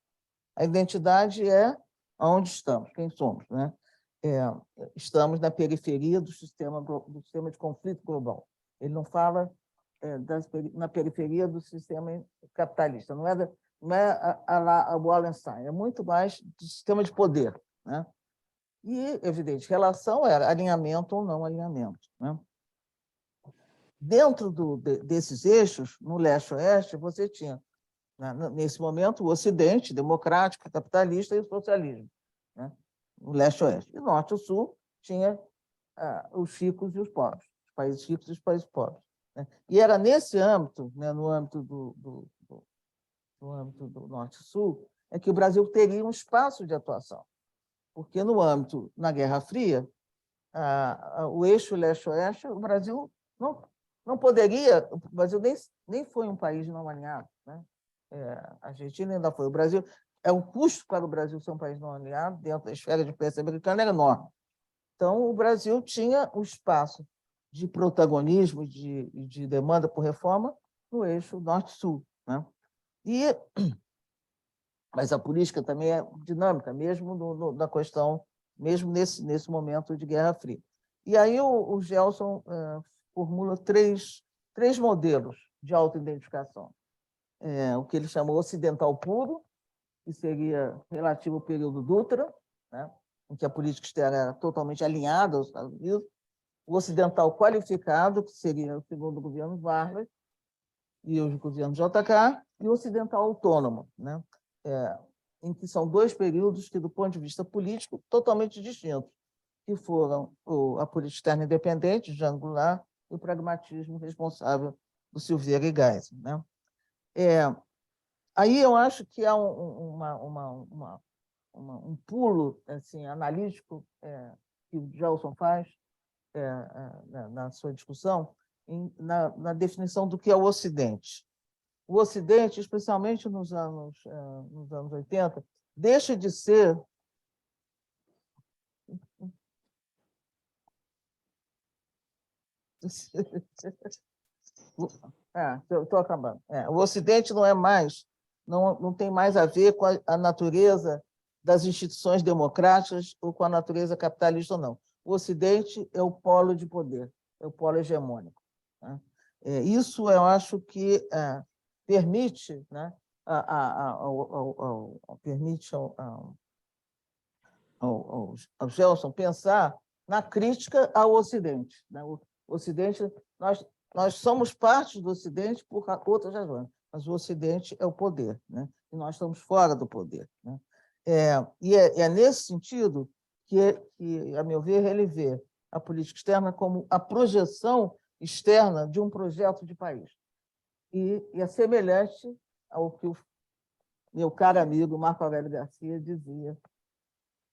A identidade é onde estamos, quem somos, né? Estamos na periferia do sistema de conflito global. Ele não fala na periferia do sistema capitalista, não é a Wallenstein, é muito mais do sistema de poder, né? E, evidente, relação era alinhamento ou não alinhamento, né? Dentro desses eixos, no leste-oeste, você tinha, né, nesse momento, o Ocidente democrático, capitalista e o socialismo, né? No leste-oeste. E norte e sul tinha os ricos e os pobres, os países ricos e os países pobres, né? E era nesse âmbito, né, no âmbito do norte e sul, é que o Brasil teria um espaço de atuação. Porque na Guerra Fria, o eixo leste-oeste, o Brasil não poderia, o Brasil nem foi um país não alinhado, né? A Argentina ainda foi. O Brasil é um custo para o Brasil ser um país não alinhado, dentro da esfera de influência americana, era enorme. Então, o Brasil tinha o espaço de protagonismo e de demanda por reforma no eixo norte-sul, né? Mas a política também é dinâmica, mesmo na questão, mesmo nesse momento de Guerra Fria. E aí o Gelson formula três modelos de autoidentificação. O que ele chamou ocidental puro, que seria relativo ao período Dutra, né, em que a política externa era totalmente alinhada aos Estados Unidos. O ocidental qualificado, que seria o segundo governo Vargas e os governos JK, e o ocidental autônomo, né, em que são dois períodos que, do ponto de vista político, totalmente distintos, que foram a política externa independente, de Jean Goulart, e o pragmatismo responsável do Silveira e Geisel, né? Aí eu acho que há um pulo assim, analítico que o Gelson faz na sua discussão na definição do que é o Ocidente. O Ocidente, especialmente nos anos 80, deixa de ser estou acabando. O Ocidente não é mais, não tem mais a ver com a natureza das instituições democráticas ou com a natureza capitalista ou não. O Ocidente é o polo de poder, é o polo hegemônico, né? Isso eu acho que permite, né, permite ao Gelson pensar na crítica ao Ocidente, né? O Ocidente, nós somos parte do Ocidente por outras razões, mas o Ocidente é o poder, né? E nós estamos fora do poder, né? E é nesse sentido que, a meu ver, ele vê a política externa como a projeção externa de um projeto de país. E é semelhante ao que o meu caro amigo Marco Aurélio Garcia dizia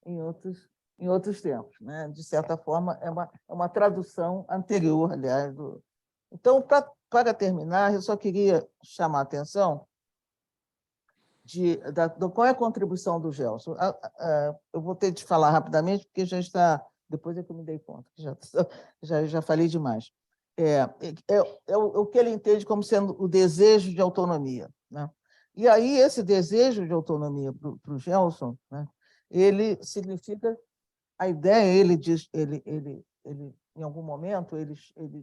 em outros tempos, né? De certa forma, é uma tradução anterior, aliás. Então, para terminar, eu só queria chamar a atenção de qual é a contribuição do Gelson. Eu vou ter de falar rapidamente, porque já está... Depois é que eu me dei conta, que já falei demais. É o que ele entende como sendo o desejo de autonomia, né? E aí, esse desejo de autonomia para o Gelson, né, ele significa a ideia, ele diz, ele em algum momento, ele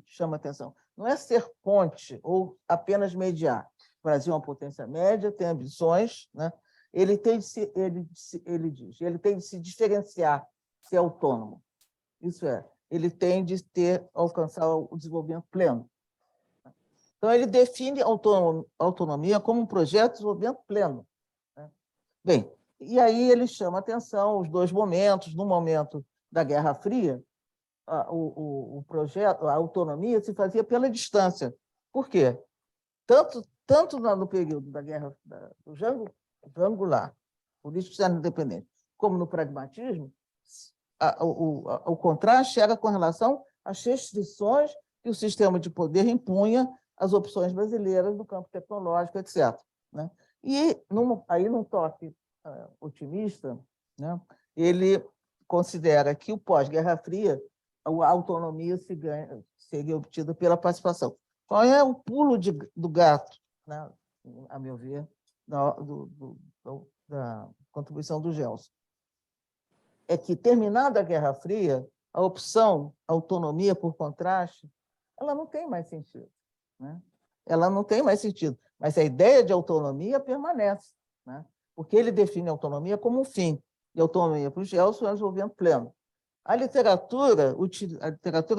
chama atenção, não é ser ponte ou apenas mediar. O Brasil é uma potência média, tem ambições, né? Ele diz, ele tem de se diferenciar, ser autônomo. Isso é, ele tem de alcançar o desenvolvimento pleno. Então, ele define autonomia como um projeto de desenvolvimento pleno, né? Bem, e aí ele chama atenção os dois momentos. No momento da Guerra Fria, o projeto, a autonomia se fazia pela distância. Por quê? Tanto no período da Guerra do Jango Goulart, político externo independente, como no pragmatismo, o contraste era com relação às restrições que o sistema de poder impunha às opções brasileiras no campo tecnológico, etc., né? E aí, num toque otimista, né, ele considera que o pós-Guerra Fria, a autonomia seria obtida pela participação. Qual é o pulo do gato, né, a meu ver, da contribuição do Gelson? É que, terminada a Guerra Fria, a opção autonomia por contraste, ela não tem mais sentido, né? Ela não tem mais sentido, mas a ideia de autonomia permanece, né? Porque ele define a autonomia como um fim, e a autonomia para o Gelson é o desenvolvimento pleno. A literatura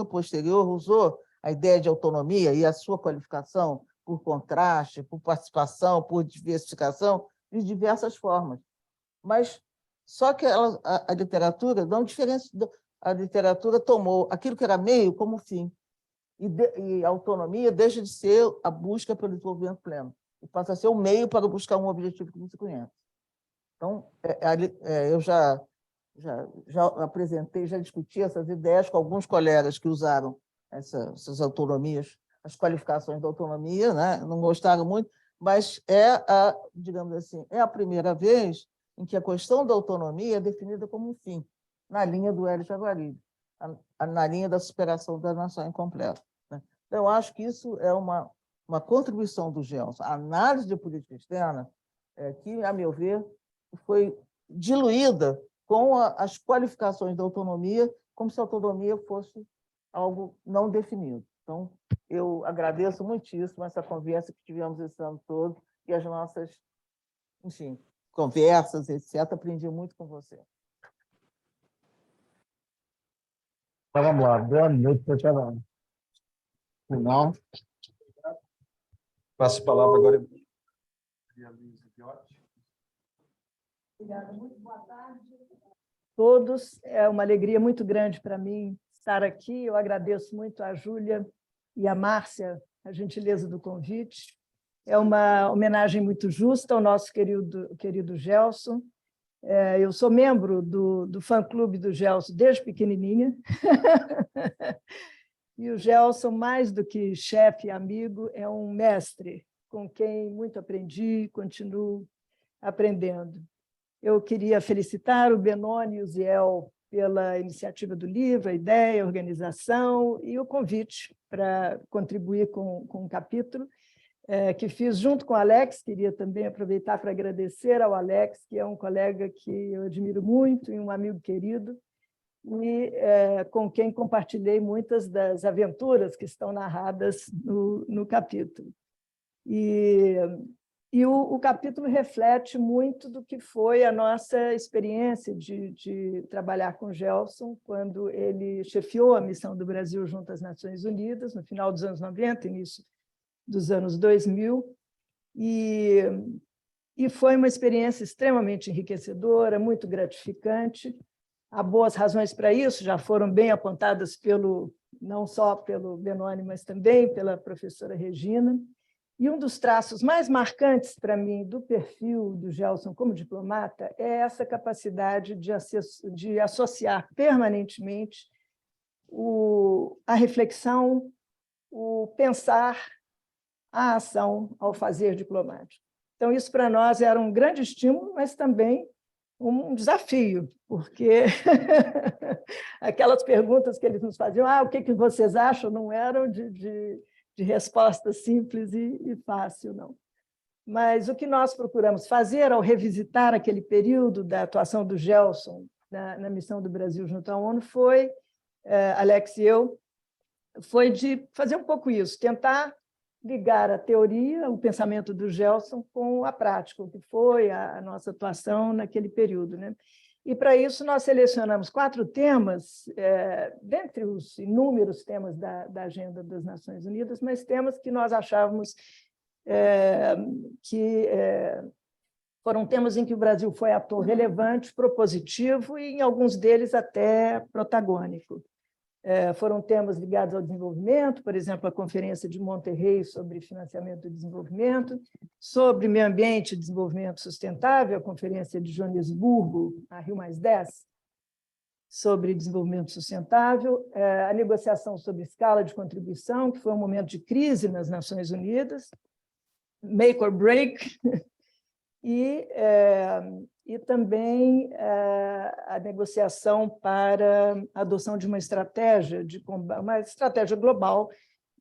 posterior usou a ideia de autonomia e a sua qualificação por contraste, por participação, por diversificação, de diversas formas. Mas só que a literatura não diferencia, a literatura tomou aquilo que era meio como fim, e a autonomia deixa de ser a busca pelo desenvolvimento pleno e passa a ser o meio para buscar um objetivo que não se conhece. Então, eu já apresentei, já discuti essas ideias com alguns colegas que usaram essas autonomias, as qualificações da autonomia, né? Não gostaram muito, mas digamos assim, é a primeira vez em que a questão da autonomia é definida como um fim, na linha do Hélio Jaguaribe, na linha da superação da nação incompleta, né? Então, eu acho que isso é uma contribuição do Gelson. A análise de política externa, que, a meu ver, foi diluída com as qualificações da autonomia, como se a autonomia fosse algo não definido. Então, eu agradeço muitíssimo essa conversa que tivemos esse ano todo e as nossas, enfim, conversas, etc. Aprendi muito com você. Então, vamos lá. Boa noite, pessoal. Não. Passo a palavra agora. Obrigada, muito boa tarde a todos. É uma alegria muito grande para mim estar aqui. Eu agradeço muito a Júlia e a Márcia a gentileza do convite. É uma homenagem muito justa ao nosso querido Gelson. Eu sou membro do fã-clube do Gelson desde pequenininha. E o Gelson, mais do que chefe e amigo, é um mestre com quem muito aprendi e continuo aprendendo. Eu queria felicitar o Benoni e o Ziel pela iniciativa do livro, a ideia, a organização e o convite para contribuir com um capítulo que fiz junto com o Alex. Queria também aproveitar para agradecer ao Alex, que é um colega que eu admiro muito e um amigo querido, e com quem compartilhei muitas das aventuras que estão narradas no capítulo. E o capítulo reflete muito do que foi a nossa experiência de trabalhar com o Gelson quando ele chefiou a missão do Brasil junto às Nações Unidas, no final dos anos 90, início dos anos 2000, e foi uma experiência extremamente enriquecedora, muito gratificante. Há boas razões para isso, já foram bem apontadas não só pelo Benoni, mas também pela professora Regina. E um dos traços mais marcantes para mim do perfil do Gelson como diplomata é essa capacidade de associar permanentemente a reflexão, o pensar, a ação ao fazer diplomático. Então, isso para nós era um grande estímulo, mas também um desafio, porque aquelas perguntas que eles nos faziam, o que vocês acham, não eram de resposta simples e fácil, não. Mas o que nós procuramos fazer ao revisitar aquele período da atuação do Gelson na missão do Brasil junto à ONU foi, Alex e eu, foi de fazer um pouco isso, tentar ligar a teoria, o pensamento do Gelson com a prática, o que foi a nossa atuação naquele período, né? E, para isso, nós selecionamos 4 temas, dentre os inúmeros temas da Agenda das Nações Unidas, mas temas que nós achávamos que foram temas em que o Brasil foi ator relevante, propositivo e, em alguns deles, até protagônico. Foram temas ligados ao desenvolvimento, por exemplo, a Conferência de Monterrey sobre Financiamento do Desenvolvimento, sobre Meio Ambiente e Desenvolvimento Sustentável, a Conferência de Joanesburgo, a Rio+10, sobre desenvolvimento sustentável, a negociação sobre escala de contribuição, que foi um momento de crise nas Nações Unidas, make or break, e também a negociação para a adoção de uma estratégia global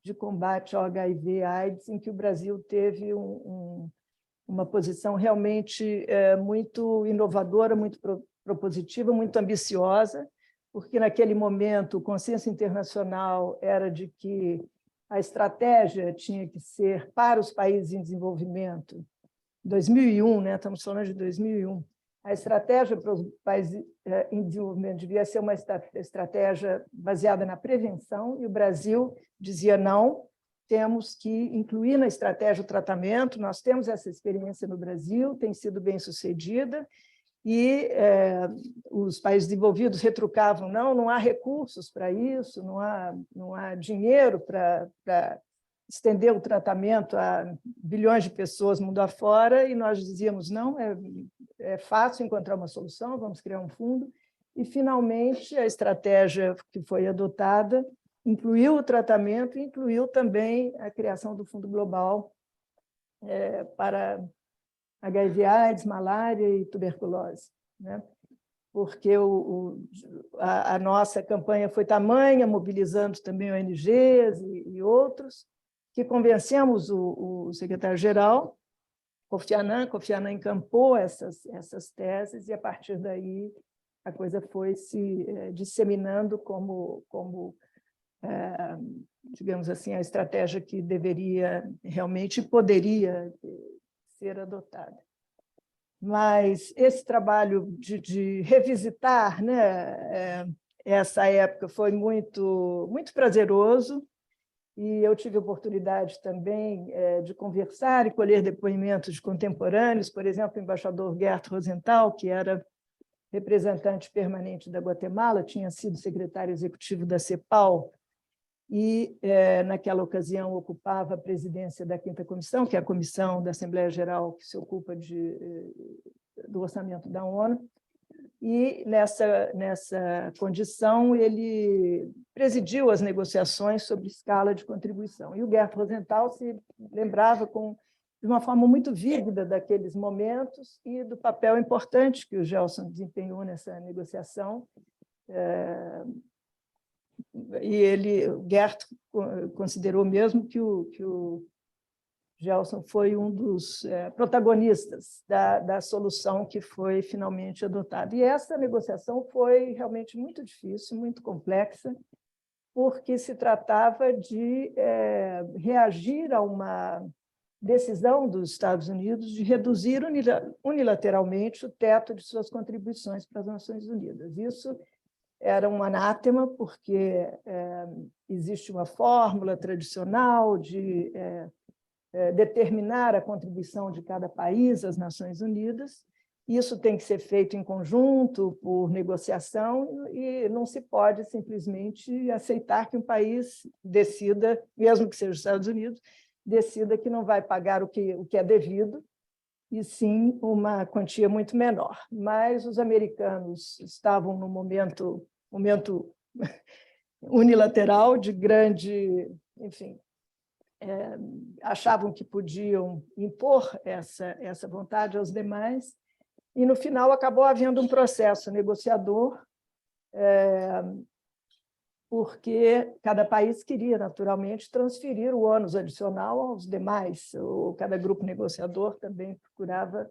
de combate ao HIV/AIDS, em que o Brasil teve uma posição realmente muito inovadora, muito propositiva, muito ambiciosa, porque naquele momento o consenso internacional era de que a estratégia tinha que ser para os países em desenvolvimento. 2001, né? Estamos falando de 2001. A estratégia para os países em desenvolvimento devia ser uma estratégia baseada na prevenção, e o Brasil dizia não, temos que incluir na estratégia o tratamento, nós temos essa experiência no Brasil, tem sido bem sucedida, e os países desenvolvidos retrucavam, não há recursos para isso, não há dinheiro para estender o tratamento a bilhões de pessoas mundo afora, e nós dizíamos, não, é fácil encontrar uma solução, vamos criar um fundo, e, finalmente, a estratégia que foi adotada incluiu o tratamento e incluiu também a criação do Fundo Global para HIV/AIDS, malária e tuberculose, né? Porque a nossa campanha foi tamanha, mobilizando também ONGs e outros, que convencemos o secretário-geral, Kofi Annan encampou essas teses, e, a partir daí, a coisa foi se disseminando como digamos assim, a estratégia que deveria realmente poderia ser adotada. Mas esse trabalho de revisitar, né, essa época foi muito, muito prazeroso, e eu tive a oportunidade também de conversar e colher depoimentos de contemporâneos, por exemplo, o embaixador Gert Rosenthal, que era representante permanente da Guatemala, tinha sido secretário executivo da CEPAL, e, naquela ocasião, ocupava a presidência da 5ª Comissão, que é a comissão da Assembleia Geral que se ocupa do orçamento da ONU, e, nessa condição, ele presidiu as negociações sobre escala de contribuição. E o Gert Rosenthal se lembrava de uma forma muito vívida daqueles momentos e do papel importante que o Gelson desempenhou nessa negociação. E o Gert considerou mesmo que o Gelson foi um dos protagonistas da solução que foi finalmente adotada. E essa negociação foi realmente muito difícil, muito complexa, porque se tratava de reagir a uma decisão dos Estados Unidos de reduzir unilateralmente o teto de suas contribuições para as Nações Unidas. Isso era um anátema, porque existe uma fórmula tradicional de determinar a contribuição de cada país às Nações Unidas, Isso tem que ser feito em conjunto, por negociação, e não se pode simplesmente aceitar que um país decida, mesmo que seja os Estados Unidos, decida que não vai pagar o que é devido, e sim uma quantia muito menor. Mas os americanos estavam num momento unilateral, de grande, enfim, achavam que podiam impor essa vontade aos demais, e, no final, acabou havendo um processo negociador, porque cada país queria, naturalmente, transferir o ônus adicional aos demais, ou cada grupo negociador também procurava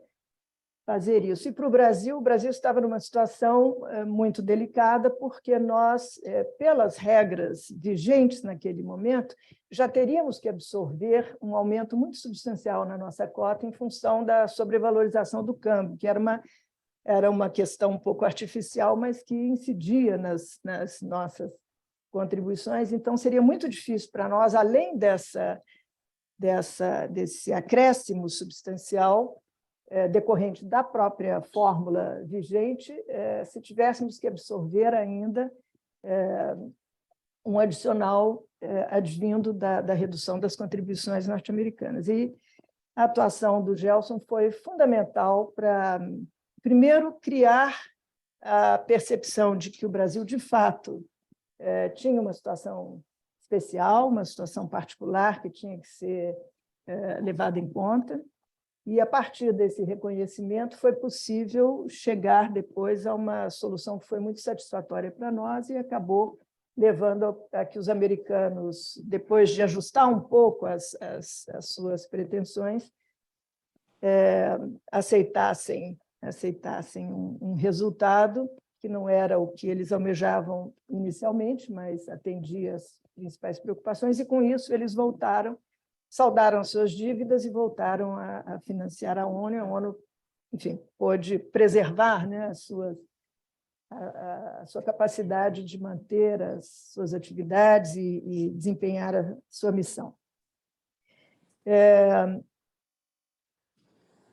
fazer isso. E para o Brasil estava numa situação muito delicada, porque nós, pelas regras vigentes naquele momento, já teríamos que absorver um aumento muito substancial na nossa cota em função da sobrevalorização do câmbio, que era uma questão um pouco artificial, mas que incidia nas nossas contribuições. Então, seria muito difícil para nós, além desse acréscimo substancial, decorrente da própria fórmula vigente, se tivéssemos que absorver ainda um adicional advindo da redução das contribuições norte-americanas. E a atuação do Gelson foi fundamental para, primeiro, criar a percepção de que o Brasil, de fato, tinha uma situação especial, uma situação particular que tinha que ser levada em conta. E, a partir desse reconhecimento, foi possível chegar depois a uma solução que foi muito satisfatória para nós e acabou levando a que os americanos, depois de ajustar um pouco as suas pretensões, aceitassem um resultado que não era o que eles almejavam inicialmente, mas atendia às principais preocupações, e, com isso, eles saudaram suas dívidas e voltaram a financiar a ONU. A ONU, enfim, pôde preservar, né, a sua capacidade de manter as suas atividades e desempenhar a sua missão.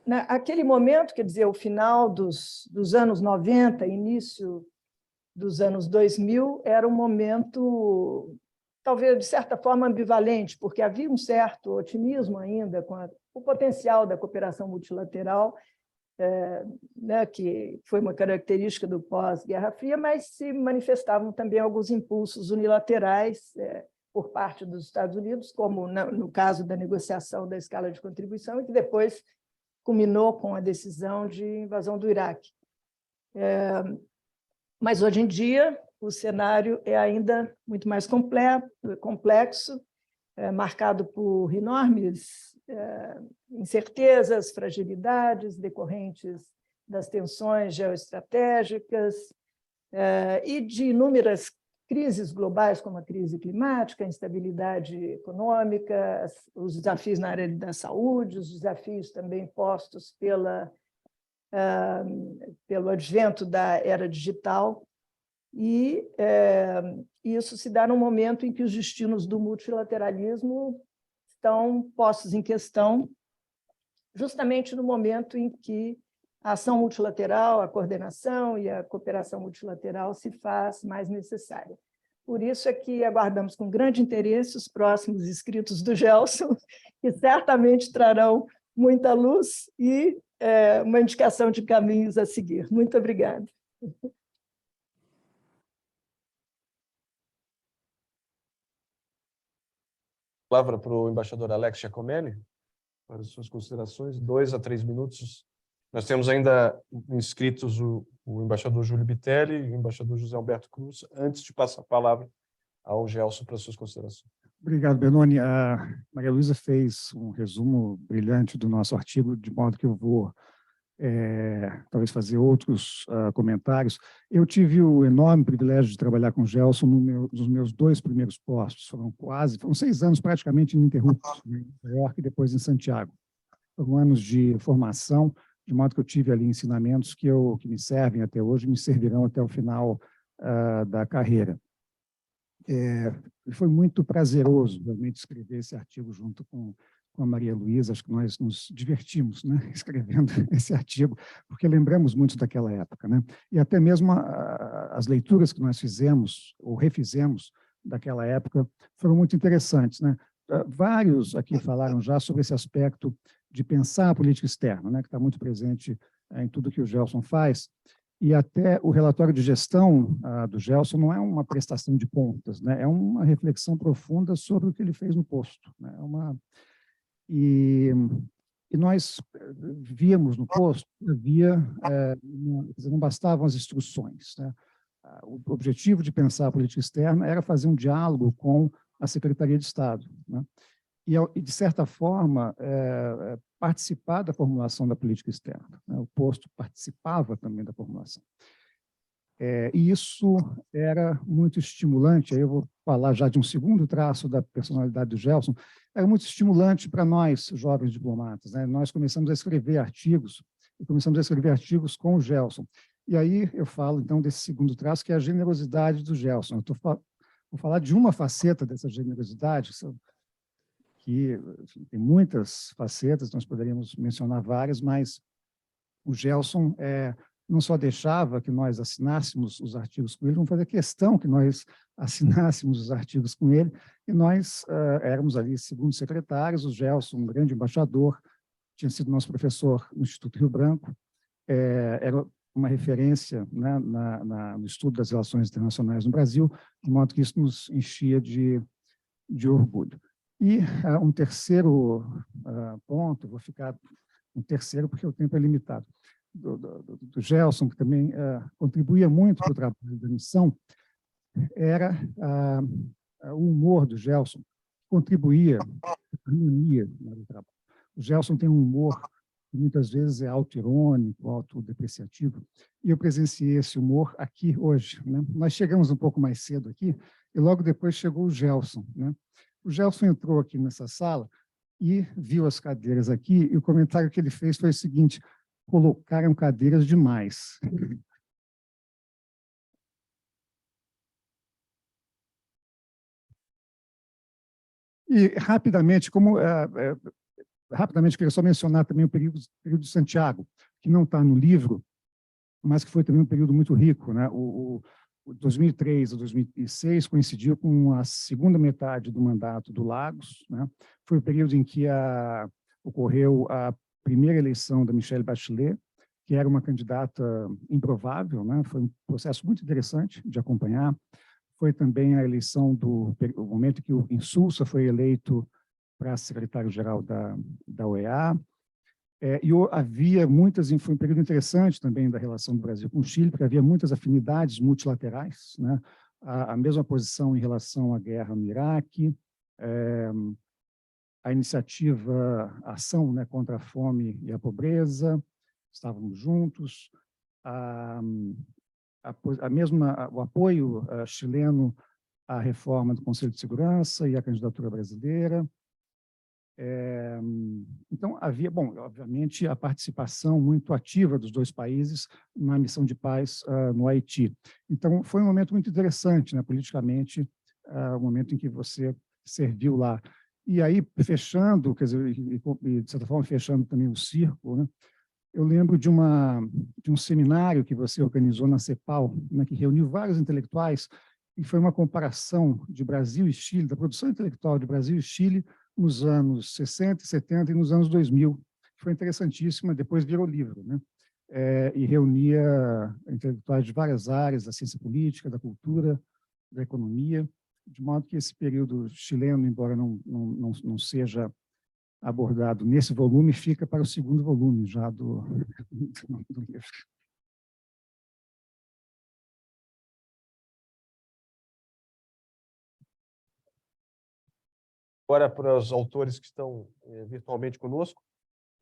Naquele momento, quer dizer, o final dos anos 90, início dos anos 2000, era um momento, talvez, de certa forma, ambivalente, porque havia um certo otimismo ainda com o potencial da cooperação multilateral, né, que foi uma característica do pós-Guerra Fria, mas se manifestavam também alguns impulsos unilaterais por parte dos Estados Unidos, como no caso da negociação da escala de contribuição, e que depois culminou com a decisão de invasão do Iraque. Mas, hoje em dia, o cenário é ainda muito mais complexo, marcado por enormes incertezas, fragilidades decorrentes das tensões geoestratégicas e de inúmeras crises globais, como a crise climática, a instabilidade econômica, os desafios na área da saúde, os desafios também postos pelo advento da era digital. E isso se dá num momento em que os destinos do multilateralismo estão postos em questão, justamente no momento em que a ação multilateral, a coordenação e a cooperação multilateral se faz mais necessária. Por isso é que aguardamos com grande interesse os próximos escritos do Gelson, que certamente trarão muita luz e uma indicação de caminhos a seguir. Muito obrigada. Palavra para o embaixador Alex Giacomelli, para as suas considerações, 2 a 3 minutos. Nós temos ainda inscritos o embaixador Júlio Bitelli e o embaixador José Alberto Cruz, antes de passar a palavra ao Gelson para as suas considerações. Obrigado, Benoni. A Maria Luísa fez um resumo brilhante do nosso artigo, de modo que eu vou talvez fazer outros comentários. Eu tive o enorme privilégio de trabalhar com o Gelson nos meus 2 primeiros postos. Foram 6 anos praticamente ininterruptos, em Nova York e depois em Santiago. Foram anos de formação, de modo que eu tive ali ensinamentos que me servem até hoje, me servirão até o final da carreira. Foi muito prazeroso realmente escrever esse artigo junto com com a Maria Luísa, acho que nós nos divertimos, né, escrevendo esse artigo, porque lembramos muito daquela época, né? E até mesmo as leituras que nós fizemos, ou refizemos, daquela época, foram muito interessantes, né? Vários aqui falaram já sobre esse aspecto de pensar a política externa, né, que está muito presente em tudo que o Gelson faz, e até o relatório de gestão do Gelson não é uma prestação de contas, né, é uma reflexão profunda sobre o que ele fez no posto, né, e nós víamos no posto, não bastavam as instruções, né? O objetivo de pensar a política externa era fazer um diálogo com a Secretaria de Estado, né? E, de certa forma, participar da formulação da política externa, né? O posto participava também da formulação. E isso era muito estimulante, aí eu vou falar já de um segundo traço da personalidade do Gelson, era muito estimulante para nós, jovens diplomatas, né? Nós começamos a escrever artigos, e começamos a escrever artigos com o Gelson. E aí eu falo, então, desse segundo traço, que é a generosidade do Gelson. Vou falar de uma faceta dessa generosidade, que enfim, tem muitas facetas, nós poderíamos mencionar várias, mas o Gelson não só deixava que nós assinássemos os artigos com ele, vamos fazer questão que nós assinássemos os artigos com ele, e nós éramos ali segundos secretários, o Gelson, um grande embaixador, tinha sido nosso professor no Instituto Rio Branco, era uma referência, né, no estudo das relações internacionais no Brasil, de modo que isso nos enchia de orgulho. E um terceiro ponto, vou ficar um terceiro porque o tempo é limitado, do Gelson, que também contribuía muito para o trabalho da missão, era o humor do Gelson, que contribuía para a harmonia do trabalho. O Gelson tem um humor que muitas vezes é auto-irônico, autodepreciativo, e eu presenciei esse humor aqui hoje, né? Nós chegamos um pouco mais cedo aqui, e logo depois chegou o Gelson, né? O Gelson entrou aqui nessa sala e viu as cadeiras aqui, e o comentário que ele fez foi o seguinte: colocaram cadeiras demais. E, rapidamente, rapidamente, queria só mencionar também o período de Santiago, que não está no livro, mas que foi também um período muito rico, né? O 2003 a 2006 coincidiu com a segunda metade do mandato do Lagos, né? Foi o período em que ocorreu a primeira eleição da Michelle Bachelet, que era uma candidata improvável, né? Foi um processo muito interessante de acompanhar. Foi também a eleição o momento em que o Insulza foi eleito para secretário-geral da OEA, e havia foi um período interessante também da relação do Brasil com o Chile, porque havia muitas afinidades multilaterais, né? A mesma posição em relação à guerra no Iraque, a iniciativa, a ação, né, contra a fome e a pobreza, estávamos juntos, o apoio chileno à reforma do Conselho de Segurança e à candidatura brasileira. Então, havia, bom, obviamente, a participação muito ativa dos dois países na missão de paz no Haiti. Então, foi um momento muito interessante, né, politicamente, o momento em que você serviu lá. E aí, fechando, quer dizer, e de certa forma, fechando também o círculo, né, eu lembro de um seminário que você organizou na CEPAL, né, que reuniu vários intelectuais, e foi uma comparação de Brasil e Chile, da produção intelectual de Brasil e Chile, nos anos 60 e 70 e nos anos 2000. Foi interessantíssima, depois virou livro, né? E reunia intelectuais de várias áreas, da ciência política, da cultura, da economia, de modo que esse período chileno, embora não seja abordado nesse volume, fica para o segundo volume já do livro. Agora, para os autores que estão virtualmente conosco,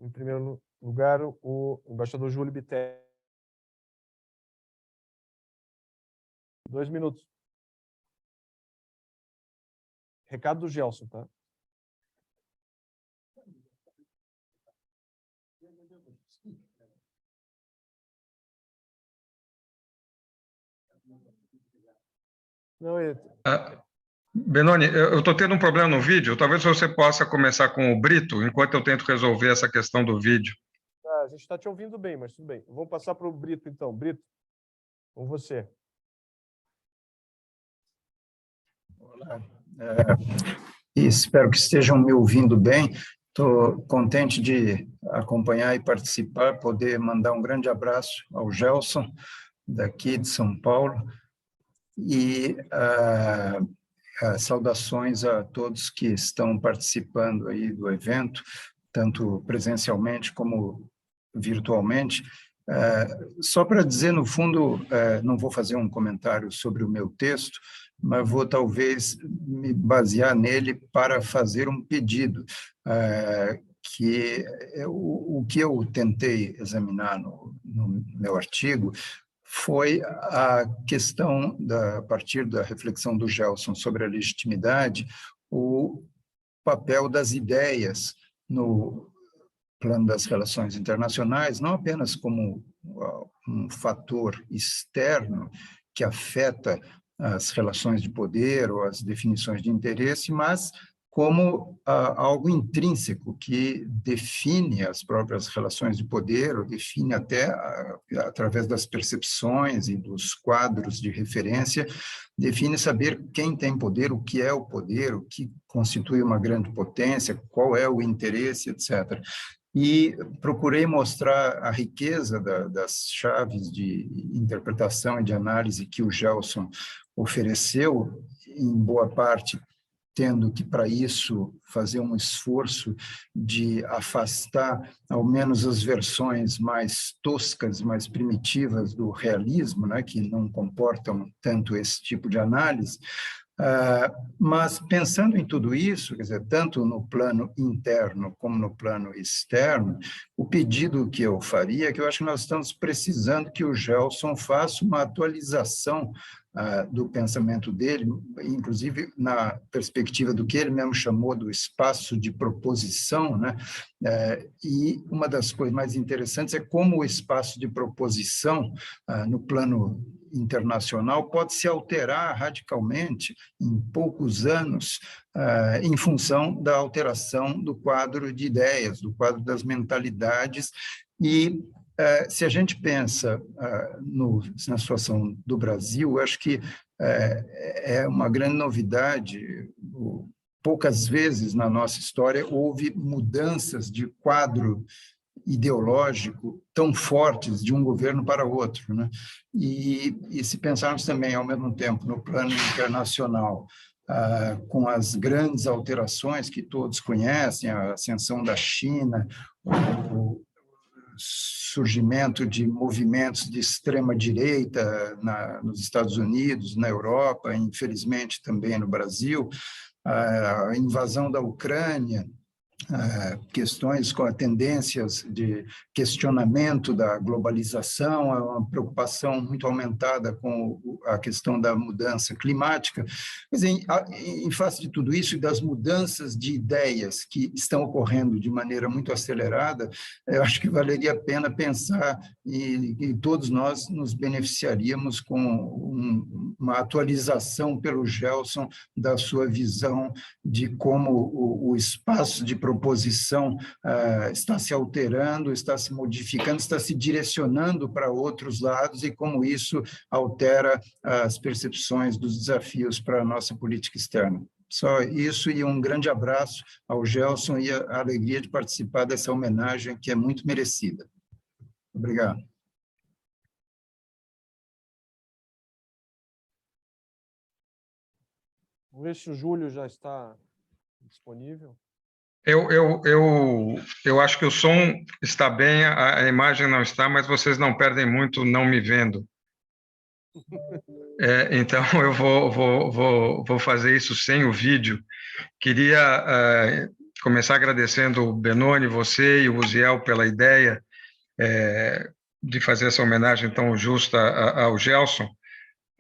em primeiro lugar, o embaixador Júlio Bittelli. 2 minutos. Recado do Gelson, tá? Não, Benoni, eu estou tendo um problema no vídeo. Talvez você possa começar com o Brito, enquanto eu tento resolver essa questão do vídeo. A gente está te ouvindo bem, mas tudo bem. Vou passar para o Brito, então. Brito, com você. Olá. Espero que estejam me ouvindo bem. Estou contente de acompanhar e participar, poder mandar um grande abraço ao Gelson, daqui de São Paulo, e saudações a todos que estão participando aí do evento, tanto presencialmente como virtualmente. Só para dizer, no fundo, não vou fazer um comentário sobre o meu texto, mas vou talvez me basear nele para fazer um pedido, que o que eu tentei examinar no meu artigo foi a questão, a partir da reflexão do Gelson sobre a legitimidade, o papel das ideias no plano das relações internacionais, não apenas como um fator externo que afeta as relações de poder ou as definições de interesse, mas como algo intrínseco que define as próprias relações de poder, ou define até, através das percepções e dos quadros de referência, define saber quem tem poder, o que é o poder, o que constitui uma grande potência, qual é o interesse, etc. E procurei mostrar a riqueza das chaves de interpretação e de análise que o Gelson ofereceu, em boa parte tendo que, para isso, fazer um esforço de afastar, ao menos, as versões mais toscas, mais primitivas do realismo, né, que não comportam tanto esse tipo de análise. Mas, pensando em tudo isso, quer dizer, tanto no plano interno como no plano externo, o pedido que eu faria é que eu acho que nós estamos precisando que o Gelson faça uma atualização do pensamento dele, inclusive na perspectiva do que ele mesmo chamou do espaço de proposição, né? E uma das coisas mais interessantes é como o espaço de proposição no plano internacional pode se alterar radicalmente em poucos anos em função da alteração do quadro de ideias, do quadro das mentalidades. E se a gente pensa na situação do Brasil, acho que é uma grande novidade. Poucas vezes na nossa história houve mudanças de quadro ideológico tão fortes de um governo para outro, né? E se pensarmos também, ao mesmo tempo, no plano internacional, com as grandes alterações que todos conhecem, a ascensão da China, o surgimento de movimentos de extrema-direita nos Estados Unidos, na Europa, infelizmente também no Brasil, a invasão da Ucrânia, questões com tendências de questionamento da globalização, uma preocupação muito aumentada com a questão da mudança climática. Mas, em face de tudo isso e das mudanças de ideias que estão ocorrendo de maneira muito acelerada, eu acho que valeria a pena pensar e todos nós nos beneficiaríamos com uma atualização pelo Gelson da sua visão de como o espaço de proposição está se alterando, está se modificando, está se direcionando para outros lados e como isso altera as percepções dos desafios para a nossa política externa. Só isso, e um grande abraço ao Gelson e a alegria de participar dessa homenagem que é muito merecida. Obrigado. Vamos ver se o Júlio já está disponível. Eu acho que o som está bem, a imagem não está, mas vocês não perdem muito não me vendo. Então, eu vou fazer isso sem o vídeo. Queria começar agradecendo o Benoni, você e o Uziel pela ideia de fazer essa homenagem tão justa ao Gelson.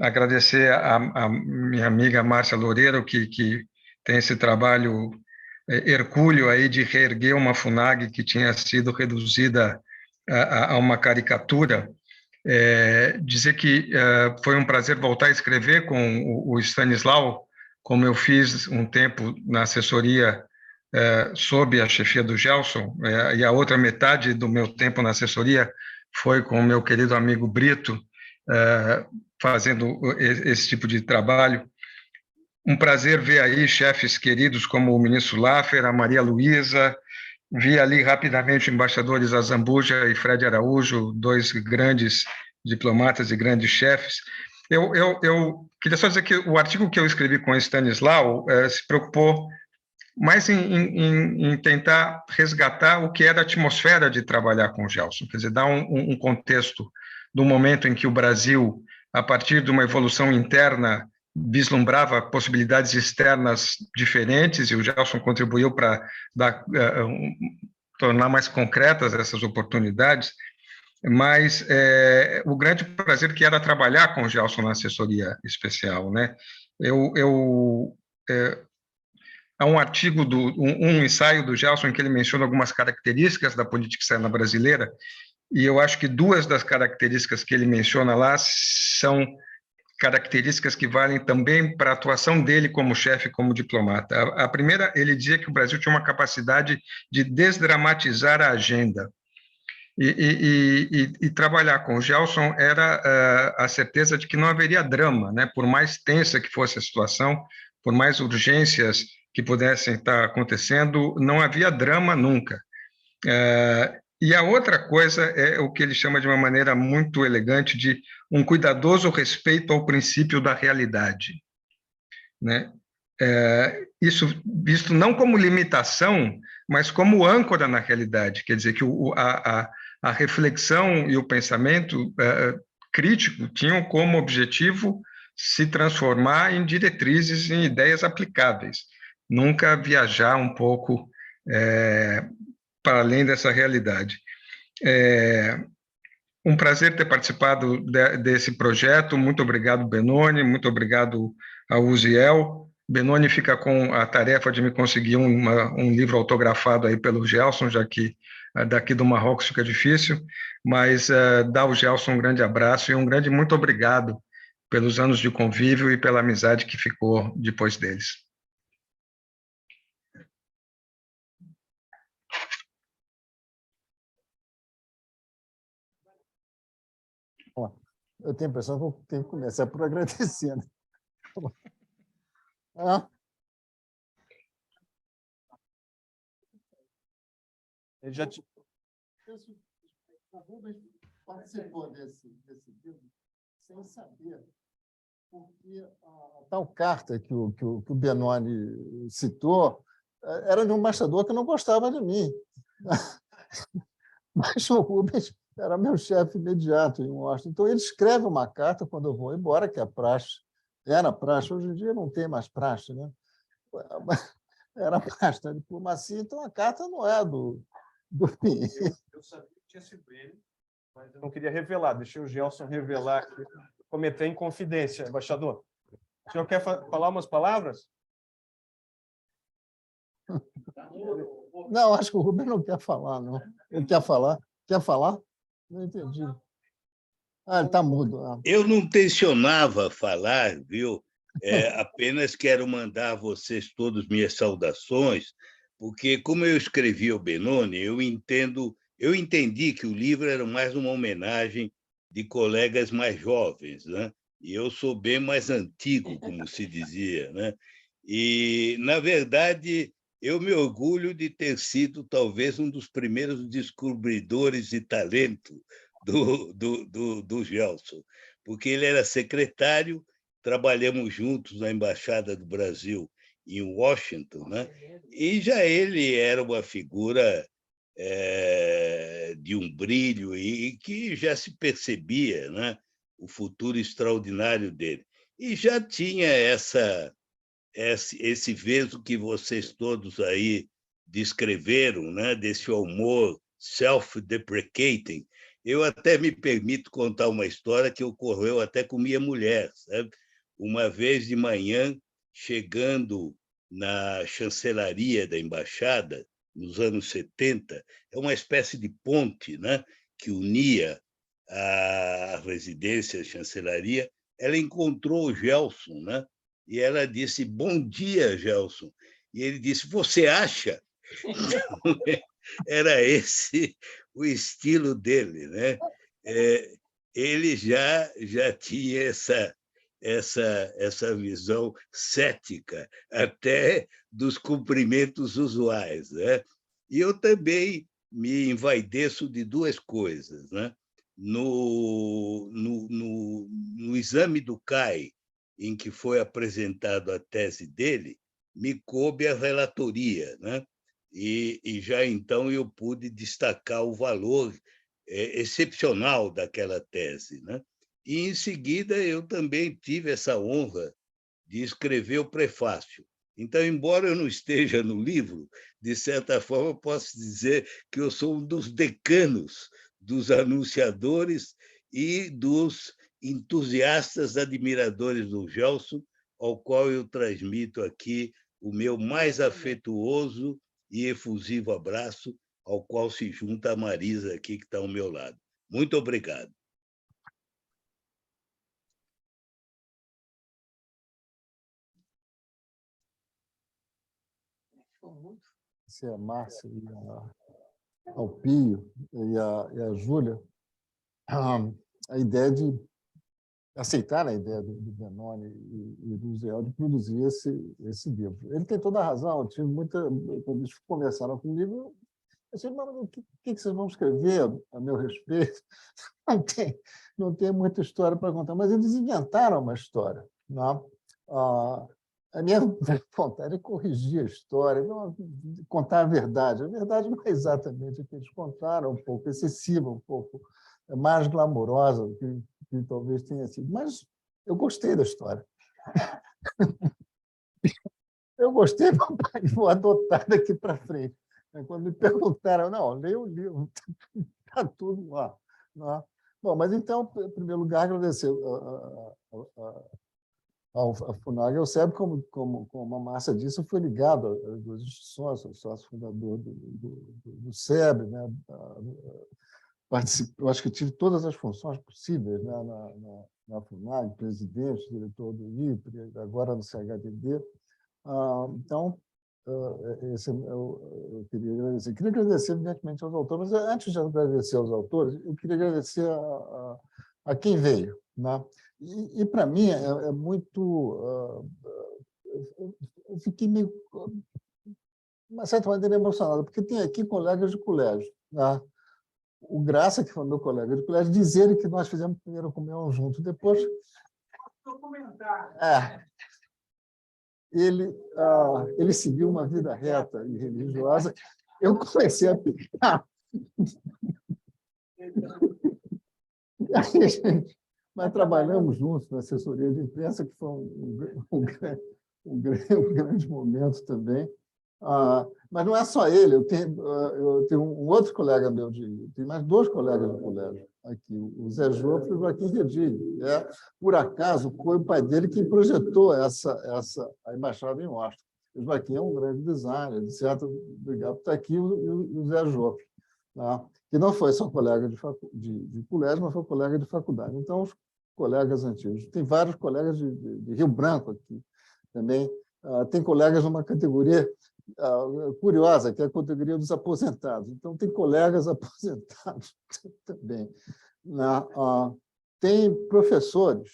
Agradecer a minha amiga Márcia Loureiro, que tem esse trabalho hercúleo aí de reerguer uma FUNAG que tinha sido reduzida a uma caricatura. Dizer que foi um prazer voltar a escrever com o Stanislau como eu fiz um tempo na assessoria sob a chefia do Gelson, e a outra metade do meu tempo na assessoria foi com o meu querido amigo Brito, fazendo esse tipo de trabalho. Um prazer ver aí chefes queridos como o ministro Laffer, a Maria Luísa, vi ali rapidamente embaixadores Azambuja e Fred Araújo, dois grandes diplomatas e grandes chefes. Eu queria só dizer que o artigo que eu escrevi com o Stanislau se preocupou mais em tentar resgatar o que era a atmosfera de trabalhar com o Gelson, quer dizer, dar um contexto do momento em que o Brasil, a partir de uma evolução interna, vislumbrava possibilidades externas diferentes, e o Gelson contribuiu para tornar mais concretas essas oportunidades, mas o grande prazer que era trabalhar com o Gelson na assessoria especial, né? Há um artigo, um ensaio do Gelson em que ele menciona algumas características da política externa brasileira, e eu acho que duas das características que ele menciona lá são características que valem também para a atuação dele como chefe, como diplomata. A primeira, ele dizia que o Brasil tinha uma capacidade de desdramatizar a agenda. E trabalhar com o Gelson era a certeza de que não haveria drama, né? Por mais tensa que fosse a situação, por mais urgências que pudessem estar acontecendo, não havia drama nunca. E a outra coisa é o que ele chama de uma maneira muito elegante de um cuidadoso respeito ao princípio da realidade, né? Isso visto não como limitação, mas como âncora na realidade, quer dizer que a reflexão e o pensamento crítico tinham como objetivo se transformar em diretrizes, em ideias aplicáveis, nunca viajar um pouco para além dessa realidade. Um prazer ter participado desse projeto. Muito obrigado, Benoni, muito obrigado ao Uziel. Benoni fica com a tarefa de me conseguir um livro autografado aí pelo Gelson, já que daqui do Marrocos fica difícil, mas dá ao Gelson um grande abraço e um grande muito obrigado pelos anos de convívio e pela amizade que ficou depois deles. Eu tenho a impressão que eu tenho que começar por agradecendo. Ele já O Rubens participou desse livro sem saber, porque a tal carta que o Benoni citou era de um embaixador que não gostava de mim. Mas o Rubens era meu chefe imediato em Washington. Então, ele escreve uma carta quando eu vou embora, que é praxe. Era praxe, hoje em dia não tem mais praxe, né? Era praxe da diplomacia, então a carta não é do Pinheiro. Eu sabia que tinha sido ele, mas eu não queria revelar. Deixei o Gelson revelar, cometer em confidência. Embaixador, o senhor quer falar umas palavras? Não, acho que o Rubens não quer falar, não. Ele quer falar? Quer falar? Não entendi. Ele está mudo. Eu não tencionava falar, viu? Apenas quero mandar a vocês todos minhas saudações, porque, como eu escrevi ao Benoni, eu entendi que o livro era mais uma homenagem de colegas mais jovens, né? E eu sou bem mais antigo, como se dizia, né? E, na verdade, eu me orgulho de ter sido, talvez, um dos primeiros descobridores de talento do Gelson, porque ele era secretário, trabalhamos juntos na Embaixada do Brasil em Washington, né? E já ele era uma figura de um brilho e que já se percebia, né, o futuro extraordinário dele. E já tinha esse veso que vocês todos aí descreveram, né, desse humor self-deprecating. Eu até me permito contar uma história que ocorreu até com minha mulher, sabe? Uma vez de manhã, chegando na chancelaria da embaixada, nos anos 70, é uma espécie de ponte, né, que unia a residência, a chancelaria. Ela encontrou o Gelson, né, e ela disse, bom dia, Gelson. E ele disse, você acha? Era esse o estilo dele, né? Ele já tinha essa visão cética, até dos cumprimentos usuais, né? E eu também me envaideço de duas coisas, né? No exame do CAI, em que foi apresentada a tese dele, me coube a relatoria, né? E já então eu pude destacar o valor excepcional daquela tese, né? E, em seguida, eu também tive essa honra de escrever o prefácio. Então, embora eu não esteja no livro, de certa forma, posso dizer que eu sou um dos decanos dos anunciadores e dos entusiastas admiradores do Gelson, ao qual eu transmito aqui o meu mais afetuoso e efusivo abraço, ao qual se junta a Marisa aqui, que está ao meu lado. Muito obrigado. Se a Márcia e ao Pio e a Júlia, a ideia de aceitar a ideia do Benoni e do Zé de produzir esse livro. Ele tem toda a razão. Eu tive quando eles conversaram comigo, eu disse, mas o que vocês vão escrever a meu respeito? Não tem muita história para contar, mas eles inventaram uma história. Não? A minha vontade é corrigir a história, não contar a verdade. A verdade não é exatamente o que eles contaram, um pouco excessiva, um pouco mais glamourosa do que talvez tenha sido. Mas eu gostei da história. Eu gostei, papai, vou adotar daqui para frente. Quando me perguntaram, não, leia o livro, está tudo lá. Não? Bom, mas então, em primeiro lugar, agradecer ao FUNAG e ao SEB, como a Márcia disse, eu fui ligado às duas instituições, sou sócio fundador do SEB, né? Eu acho que tive todas as funções possíveis, né? na FUNAG, presidente, diretor do IPRE, agora no CHDD. Então, eu queria agradecer. Queria agradecer, evidentemente, aos autores, mas antes de agradecer aos autores, eu queria agradecer a quem veio. Né? E para mim, é muito... eu fiquei meio, de uma certa maneira, emocionado, porque tem aqui colegas de colégio. Né? O Graça, que foi meu colega de colégio, dizer que nós fizemos primeiro comunhão junto. Depois... Ele seguiu uma vida reta e religiosa. Eu comecei a picar. Mas trabalhamos juntos na assessoria de imprensa, que foi um grande momento também. Mas não é só ele, eu tenho um outro colega meu, tenho mais dois colegas do colégio aqui, o Zé Joffre e o Joaquim Redilho. Por acaso, foi o pai dele quem projetou a embaixada em Washington. O Joaquim é um grande designer, de certo, obrigado por estar aqui, e o Zé Joffre, tá? Que não foi só colega de colégio, mas foi colega de faculdade. Então, os colegas antigos. Tem vários colegas de Rio Branco aqui também. Tem colegas numa categoria curiosa, que é a categoria dos aposentados. Então, tem colegas aposentados também. Tem professores,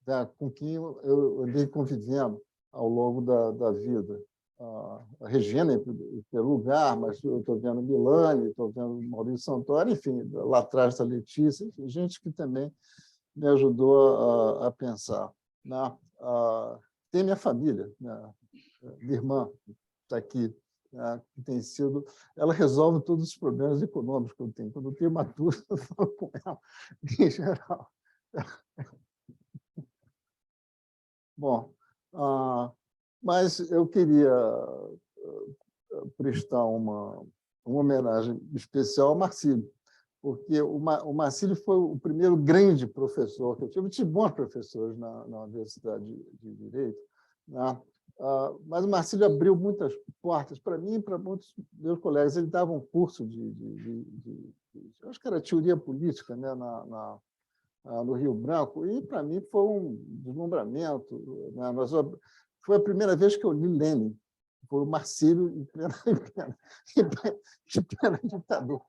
né, com quem eu andei convivendo ao longo da vida. A Regina, em primeiro lugar, mas eu estou vendo Milani, estou vendo Maurício Santoro, enfim, lá atrás da Letícia, gente que também me ajudou a pensar. Né? Tem minha família, né? Minha irmã está aqui, né? Que tem sido... Ela resolve todos os problemas econômicos que eu tenho. Quando eu tenho uma dúvida, eu falo com ela, em geral. Bom, mas eu queria prestar uma homenagem especial ao Marcílio, porque o Marcílio foi o primeiro grande professor que eu tive. Eu tive bons professores na Universidade de Direito, né? Mas o Marcílio abriu muitas portas para mim e para muitos meus colegas. Ele dava um curso eu acho que era teoria política, né? no Rio Branco, e, para mim, foi um deslumbramento, né? Foi a primeira vez que eu li Lenin, foi o Marcílio em plena ditadura.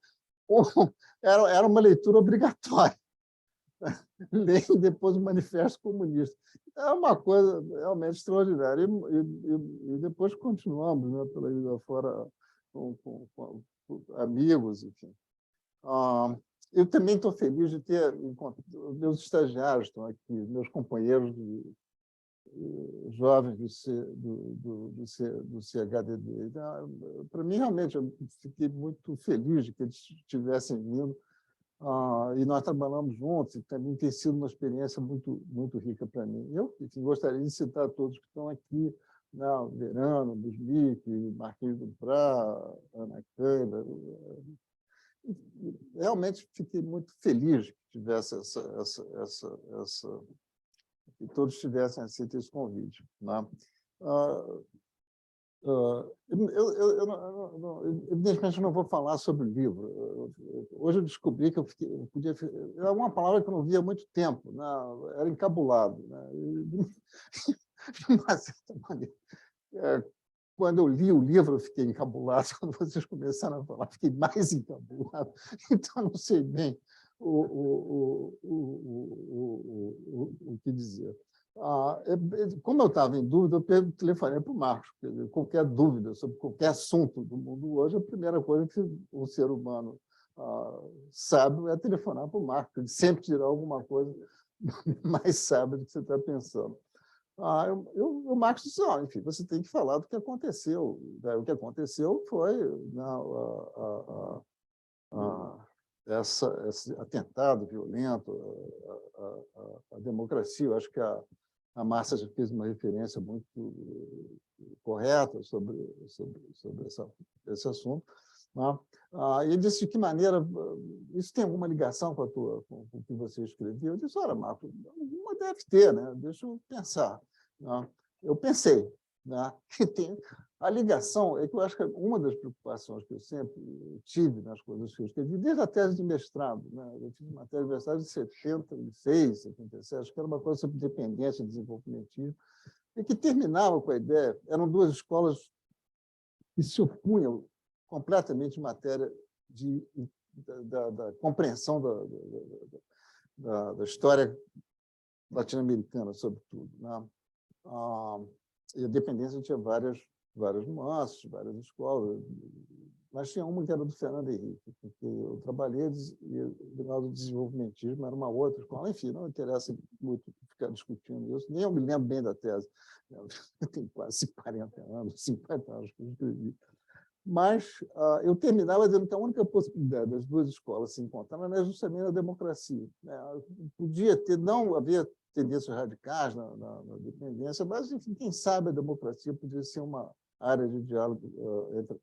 Era uma leitura obrigatória. Lenin, depois o Manifesto Comunista. É uma coisa realmente extraordinária. E depois continuamos, né, pela vida fora, com amigos, enfim. Eu também estou feliz de ter encontrado, meus estagiários estão aqui, meus companheiros jovens do CHDD. Para mim, realmente, eu fiquei muito feliz de que eles tivessem vindo, e nós trabalhamos juntos, e também tem sido uma experiência muito, muito rica para mim. Eu, enfim, gostaria de citar todos que estão aqui, né, Verano, Busnick, Marquinhos do Prá, Ana Câmara. Realmente fiquei muito feliz que tivesse que todos tivessem aceito esse convite, né? Evidentemente, não vou falar sobre o livro. Hoje eu descobri que eu podia... Era uma palavra que eu não via há muito tempo, né? Era encabulado, né? De uma certa maneira. Quando eu li o livro, eu fiquei encabulado. Quando vocês começaram a falar, fiquei mais encabulado. Então, não sei bem o que dizer. Como eu estava em dúvida, eu telefonei para o Marcos. Qualquer dúvida sobre qualquer assunto do mundo hoje, a primeira coisa que um ser humano sábio é telefonar para o Marcos. Ele sempre dirá alguma coisa mais sábia do que você está pensando. O Marcos disse, enfim, você tem que falar do que aconteceu. O que aconteceu foi esse atentado violento à democracia. Eu acho que a Márcia já fez uma referência muito correta sobre esse assunto. Ele disse de que maneira isso tem alguma ligação com o que você escreveu. Eu disse, olha, Marcos, uma deve ter, né? Deixa eu pensar. Eu pensei, né, que tem a ligação, é que eu acho que uma das preocupações que eu sempre tive nas coisas que eu escrevi, desde a tese de mestrado, né? Eu tive uma tese de mestrado de 76, 77, acho que era uma coisa sobre dependência e desenvolvimentismo, e que terminava com a ideia, eram duas escolas que se opunham completamente em matéria da compreensão da história latino-americana, sobretudo, né? E a dependência tinha várias nuances, várias escolas, mas tinha uma que era do Fernando Henrique, porque eu trabalhei, e o lado do desenvolvimentismo era uma outra escola. Enfim, não interessa muito ficar discutindo isso, nem eu me lembro bem da tese. Eu tenho quase 40 anos, 50 anos que eu escrevi. Mas eu terminava dizendo que a única possibilidade das duas escolas se encontrarem era justamente na democracia. Podia não haver tendências radicais na dependência, mas, enfim, quem sabe a democracia podia ser uma área de diálogo entre.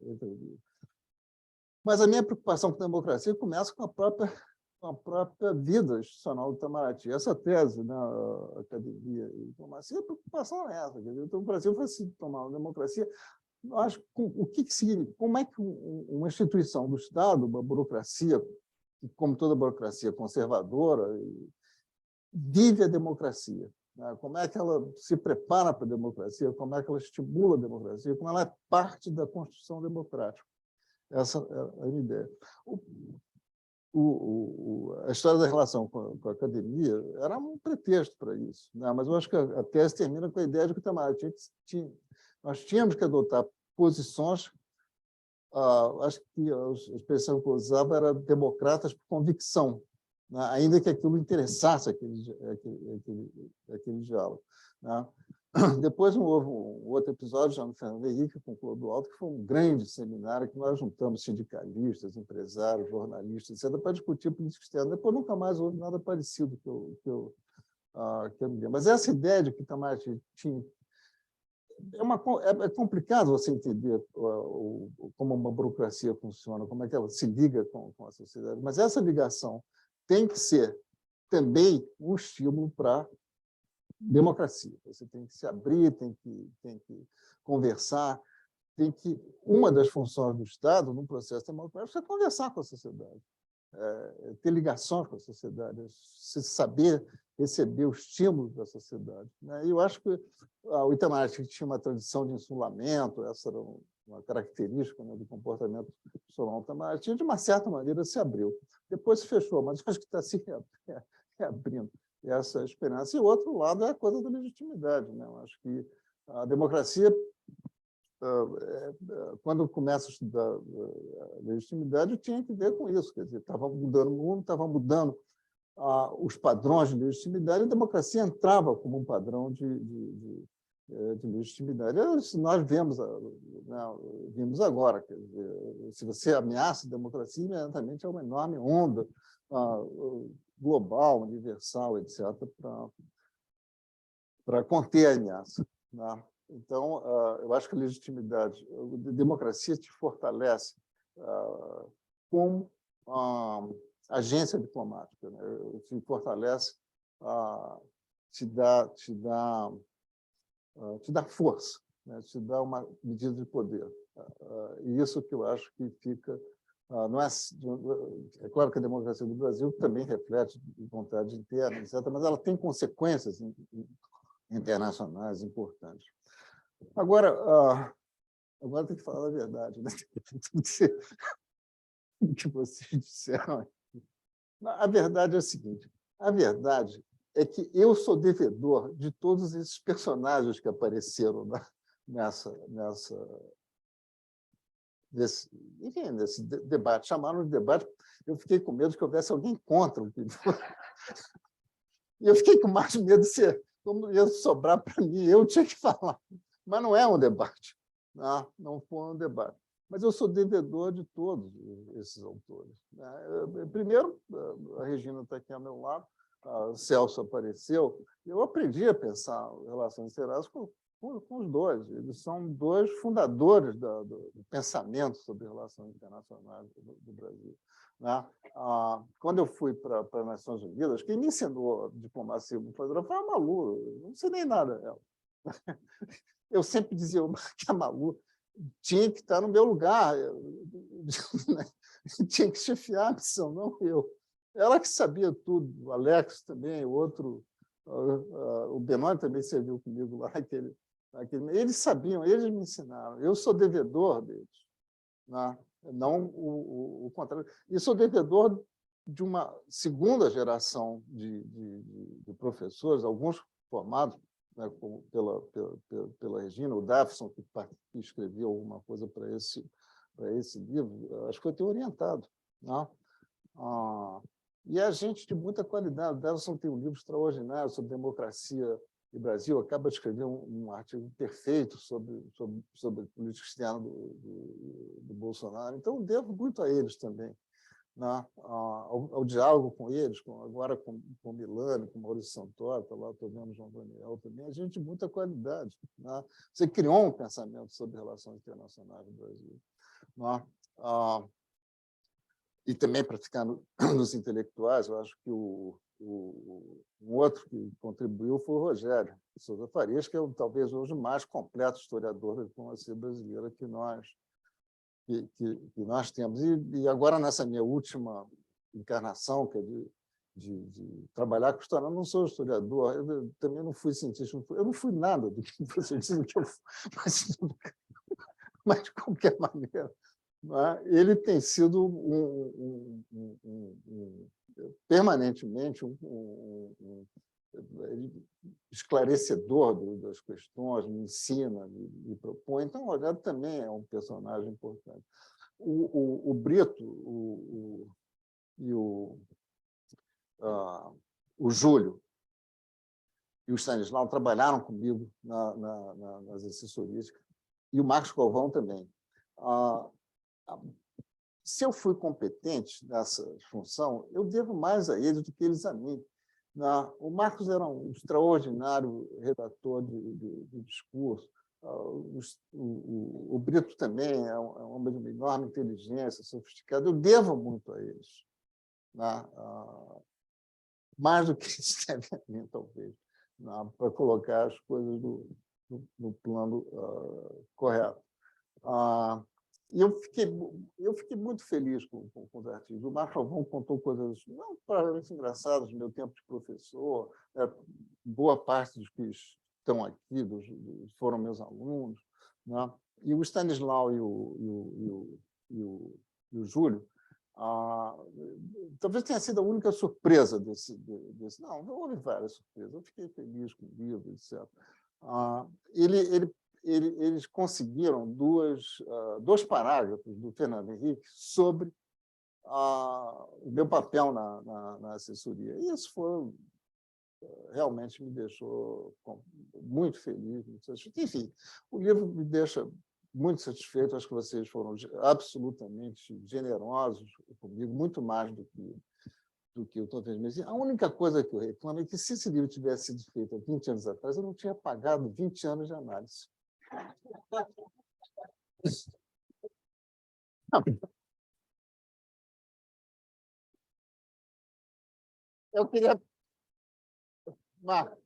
Mas a minha preocupação com a democracia começa com a própria vida institucional do Itamaraty. Essa tese, né, academia e diplomacia, a preocupação é essa. Então, o Brasil vai se tomar uma democracia. Eu acho o que significa, como é que uma instituição do Estado, uma burocracia, como toda burocracia conservadora, vive a democracia, né? Como é que ela se prepara para a democracia, como é que ela estimula a democracia, como ela é parte da construção democrática. Essa é a minha ideia. A história da relação com a academia era um pretexto para isso, né? Mas eu acho que a tese termina com a ideia de que nós tínhamos que adotar posições, acho que a expressão que eu usava era democratas por convicção, né? Ainda que aquilo interessasse aquele diálogo, né? Depois houve um outro episódio, já no Fernando Henrique, com o Clodoaldo, que foi um grande seminário que nós juntamos sindicalistas, empresários, jornalistas, etc., para discutir política externa. Depois nunca mais houve nada parecido que eu me lembro. Mas essa ideia de que Itamaraty tinha... É complicado você entender como uma burocracia funciona, como é que ela se liga com a sociedade, mas essa ligação tem que ser também um estímulo para democracia. Você tem que se abrir, tem que conversar, uma das funções do Estado, num processo democrático, é conversar com a sociedade. ter ligações com a sociedade, saber receber os estímulos da sociedade, né? E eu acho que o Itamaraty tinha uma tradição de insulamento, essa era uma característica, né, do comportamento institucional do Itamaraty, de uma certa maneira se abriu. Depois se fechou, mas acho que está se reabrindo essa esperança. E o outro lado é a coisa da legitimidade, né? Eu acho que a democracia, quando começa a estudar a legitimidade, tinha que ver com isso. Quer dizer, estava mudando o mundo, estava mudando os padrões de legitimidade, e a democracia entrava como um padrão de legitimidade. Isso nós vimos agora. Quer dizer, se você ameaça a democracia, imediatamente é uma enorme onda global, universal, etc., para conter a ameaça, né? Então, eu acho que a legitimidade, a democracia te fortalece como agência diplomática, né? Te fortalece, te dá força, né? Te dá uma medida de poder. E isso que eu acho que fica... Não é claro que a democracia do Brasil também reflete vontade interna, etc., mas ela tem consequências internacionais importantes. Agora tem que falar a verdade, né? Tudo que vocês disseram. A verdade é a seguinte: a verdade é que eu sou devedor de todos esses personagens que apareceram nesse debate. Chamaram de debate, eu fiquei com medo que houvesse alguém contra o que e eu fiquei com mais medo de ser, como ia sobrar para mim, eu tinha que falar. Mas não é um debate, não foi um debate. Mas eu sou devedor de todos esses autores, né? Primeiro, a Regina está aqui ao meu lado, o Celso apareceu, eu aprendi a pensar relações internacionais com os dois. Eles são dois fundadores do pensamento sobre relações internacionais do Brasil, né? Quando eu fui para as Nações Unidas, quem me ensinou diplomacia foi a Malu, eu não sei nem nada dela. Eu sempre dizia que a Malu tinha que estar no meu lugar, tinha que chefiar a missão, não eu. Ela que sabia tudo, o Alex também, o outro, o Benoni também serviu comigo lá. Eles sabiam, eles me ensinaram. Eu sou devedor deles, né? Não o contrário. E sou devedor de uma segunda geração de professores, alguns formados, né, pela Regina, o Dafson, que escreveu alguma coisa para esse livro, acho que foi ter orientado, né? E a gente de muita qualidade. O Dafson tem um livro extraordinário sobre democracia e Brasil, acaba de escrever um artigo perfeito sobre a política externa do Bolsonaro. Então, devo muito a eles também, né? Ao diálogo com eles, agora com o Milani, com o Maurício Santoro, lá estou vendo o João Daniel também, a gente de muita qualidade, né? Você criou um pensamento sobre relações internacionais no Brasil, né? E também para ficar nos intelectuais, eu acho que um outro que contribuiu foi o Rogério Sousa Farias, que é talvez hoje o mais completo historiador da diplomacia brasileira que nós temos. E agora, nessa minha última encarnação, que é de trabalhar com história, eu não sou historiador, eu também não fui cientista, eu não fui nada do que você disse que eu fui, mas de qualquer maneira, né, ele tem sido permanentemente esclarecedor das questões, me ensina, me propõe. Então, o Rogério também é um personagem importante. O Brito e o Júlio e o Stanislau trabalharam comigo nas assessorias, e o Marcos Galvão também. Se eu fui competente nessa função, eu devo mais a eles do que eles a mim. O Marcos era um extraordinário redator de discurso. O Brito também é um homem de uma enorme inteligência, sofisticado. Eu devo muito a eles, mais do que eles devem a mim, talvez, para colocar as coisas no plano correto. E eu fiquei muito feliz com os artigos. O Marco Alvão contou coisas não provavelmente engraçadas no meu tempo de professor. Boa parte dos que estão aqui foram meus alunos, né? E o Stanislau e o Júlio, talvez tenha sido a única surpresa desse. Não houve várias surpresas. Eu fiquei feliz com o livro, etc. Eles conseguiram dois parágrafos do Fernando Henrique sobre o meu papel na assessoria. E isso realmente me deixou muito feliz, muito satisfeito. Enfim, o livro me deixa muito satisfeito. Acho que vocês foram absolutamente generosos comigo, muito mais do que eu talvez me dizia. A única coisa que eu reclamo é que, se esse livro tivesse sido feito há 20 anos atrás, eu não tinha pagado 20 anos de análise. Eu queria... Marco,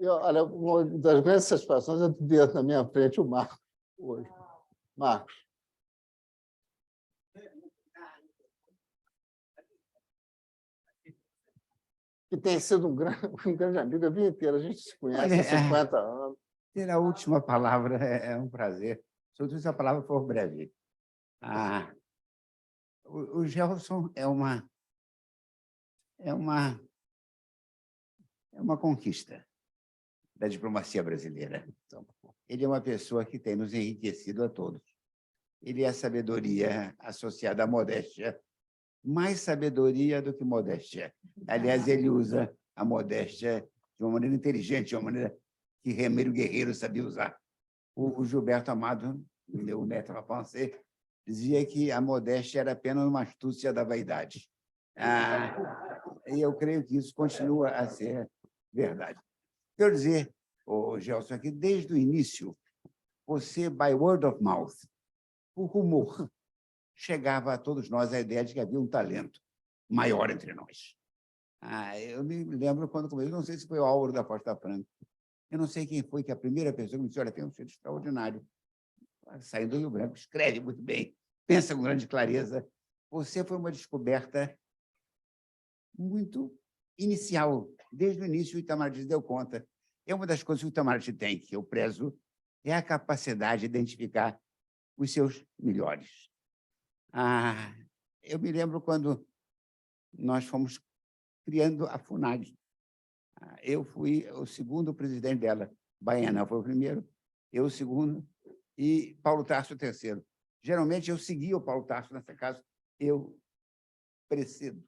olha, uma das grandes satisfações é ter na minha frente o Marco hoje. Marcos. Que tem sido um grande amigo a vida inteira. A gente se conhece há 50 anos. Ter a última palavra é um prazer, sobretudo se a palavra for breve. O Gelson é uma conquista da diplomacia brasileira. Ele é uma pessoa que tem nos enriquecido a todos. Ele é a sabedoria associada à modéstia, mais sabedoria do que modéstia. Aliás, ele usa a modéstia de uma maneira inteligente, de uma maneira que Remiro Guerreiro sabia usar. O Gilberto Amado, o Neto Lapensé, dizia que a modéstia era apenas uma astúcia da vaidade. E eu creio que isso continua a ser verdade. Quero dizer, Gelson, que desde o início, você, by word of mouth, o rumor, chegava a todos nós a ideia de que havia um talento maior entre nós. Eu me lembro quando comecei, não sei se foi o Álvaro da Costa Franco, eu não sei quem foi que a primeira pessoa que me disse: olha, tem um sujeito extraordinário, saindo do Rio Branco, escreve muito bem, pensa com grande clareza. Você foi uma descoberta muito inicial. Desde o início, o Itamaraty deu conta. É uma das coisas que o Itamaraty tem, que eu prezo, é a capacidade de identificar os seus melhores. Eu me lembro quando nós fomos criando a FUNAG. Eu fui o segundo presidente dela. Baena foi o primeiro, eu o segundo, e Paulo Tarso o terceiro. Geralmente, eu seguia o Paulo Tarso, nesse caso, eu precedo,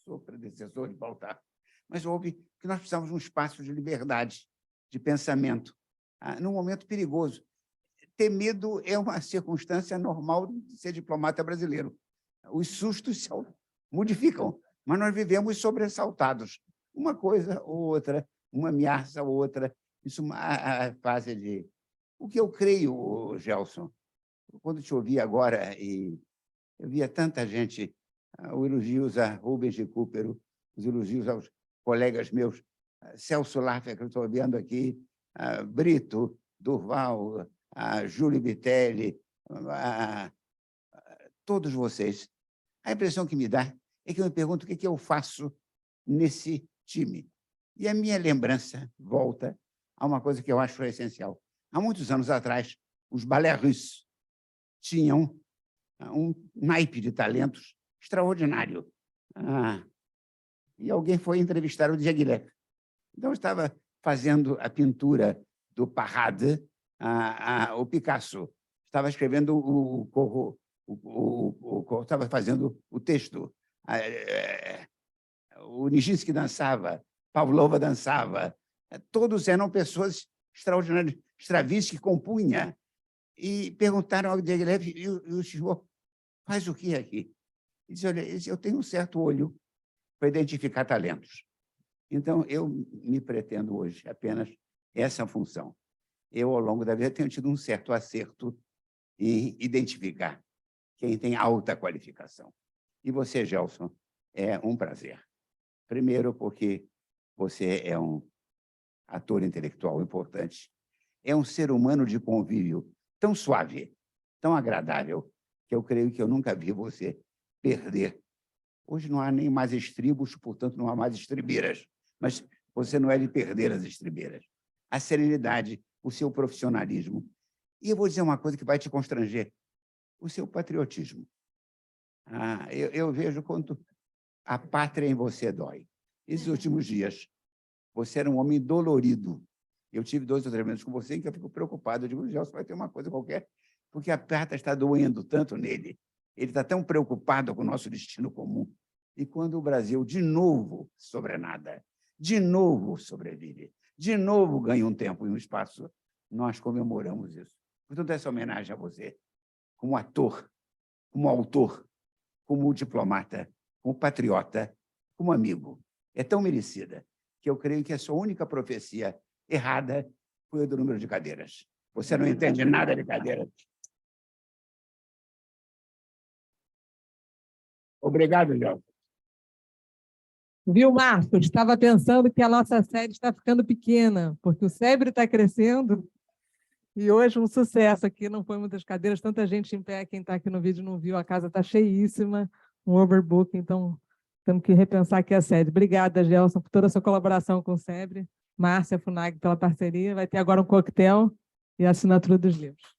sou predecessor de Paulo Tarso. Mas houve que nós precisamos de um espaço de liberdade, de pensamento, num momento perigoso. Ter medo é uma circunstância normal de ser diplomata brasileiro. Os sustos se modificam, mas nós vivemos sobressaltados. Uma coisa ou outra, uma ameaça ou outra. Isso é uma fase de... O que eu creio, Gelson, quando te ouvi agora, e eu via tanta gente, os elogios a Rubens de Cúpero, os elogios aos colegas meus, Celso Laffer, que eu estou vendo aqui, Brito, Durval, Júlio Bitelli, todos vocês. A impressão que me dá é que eu me pergunto o que eu faço nesse time. E a minha lembrança volta a uma coisa que eu acho essencial. Há muitos anos atrás, os balés russos tinham um naipe de talentos extraordinário. E alguém foi entrevistar o Diaghilev. Então, eu estava fazendo a pintura do Parade, o Picasso. Estava escrevendo estava fazendo o texto. O Nijinsky dançava, Pavlova dançava. Todos eram pessoas extraordinárias. Stravinsky compunha. E perguntaram ao Diaghilev, e o senhor faz o que aqui? Ele disse: olha, eu tenho um certo olho para identificar talentos. Então, eu me pretendo hoje apenas essa função. Eu, ao longo da vida, tenho tido um certo acerto em identificar quem tem alta qualificação. E você, Gelson, é um prazer. Primeiro, porque você é um ator intelectual importante, é um ser humano de convívio tão suave, tão agradável, que eu creio que eu nunca vi você perder. Hoje não há nem mais estribos, portanto, não há mais estribeiras, mas você não é de perder as estribeiras. A serenidade, o seu profissionalismo. E eu vou dizer uma coisa que vai te constranger, o seu patriotismo. Eu vejo quanto a pátria em você dói. Esses últimos dias, você era um homem dolorido. Eu tive 2 treinamentos com você em que eu fico preocupado. Eu digo, Gelson, vai ter uma coisa qualquer, porque a pátria está doendo tanto nele. Ele está tão preocupado com o nosso destino comum. E quando o Brasil, de novo, sobrenada, de novo sobrevive, de novo ganha um tempo e um espaço, nós comemoramos isso. Portanto, essa homenagem a você, como ator, como autor, como diplomata, como patriota, como amigo, é tão merecida que eu creio que a sua única profecia errada foi a do número de cadeiras. Você não entende nada de cadeiras. Obrigado, Gelson. Viu, Marcos? Estava pensando que a nossa sede está ficando pequena, porque o SEBRE está crescendo e hoje um sucesso aqui, não foi muitas cadeiras, tanta gente em pé, quem está aqui no vídeo não viu, a casa está cheíssima, um overbook, então temos que repensar aqui a sede. Obrigada, Gelson, por toda a sua colaboração com o SEBRE, Márcia Funag pela parceria, vai ter agora um coquetel e a assinatura dos livros.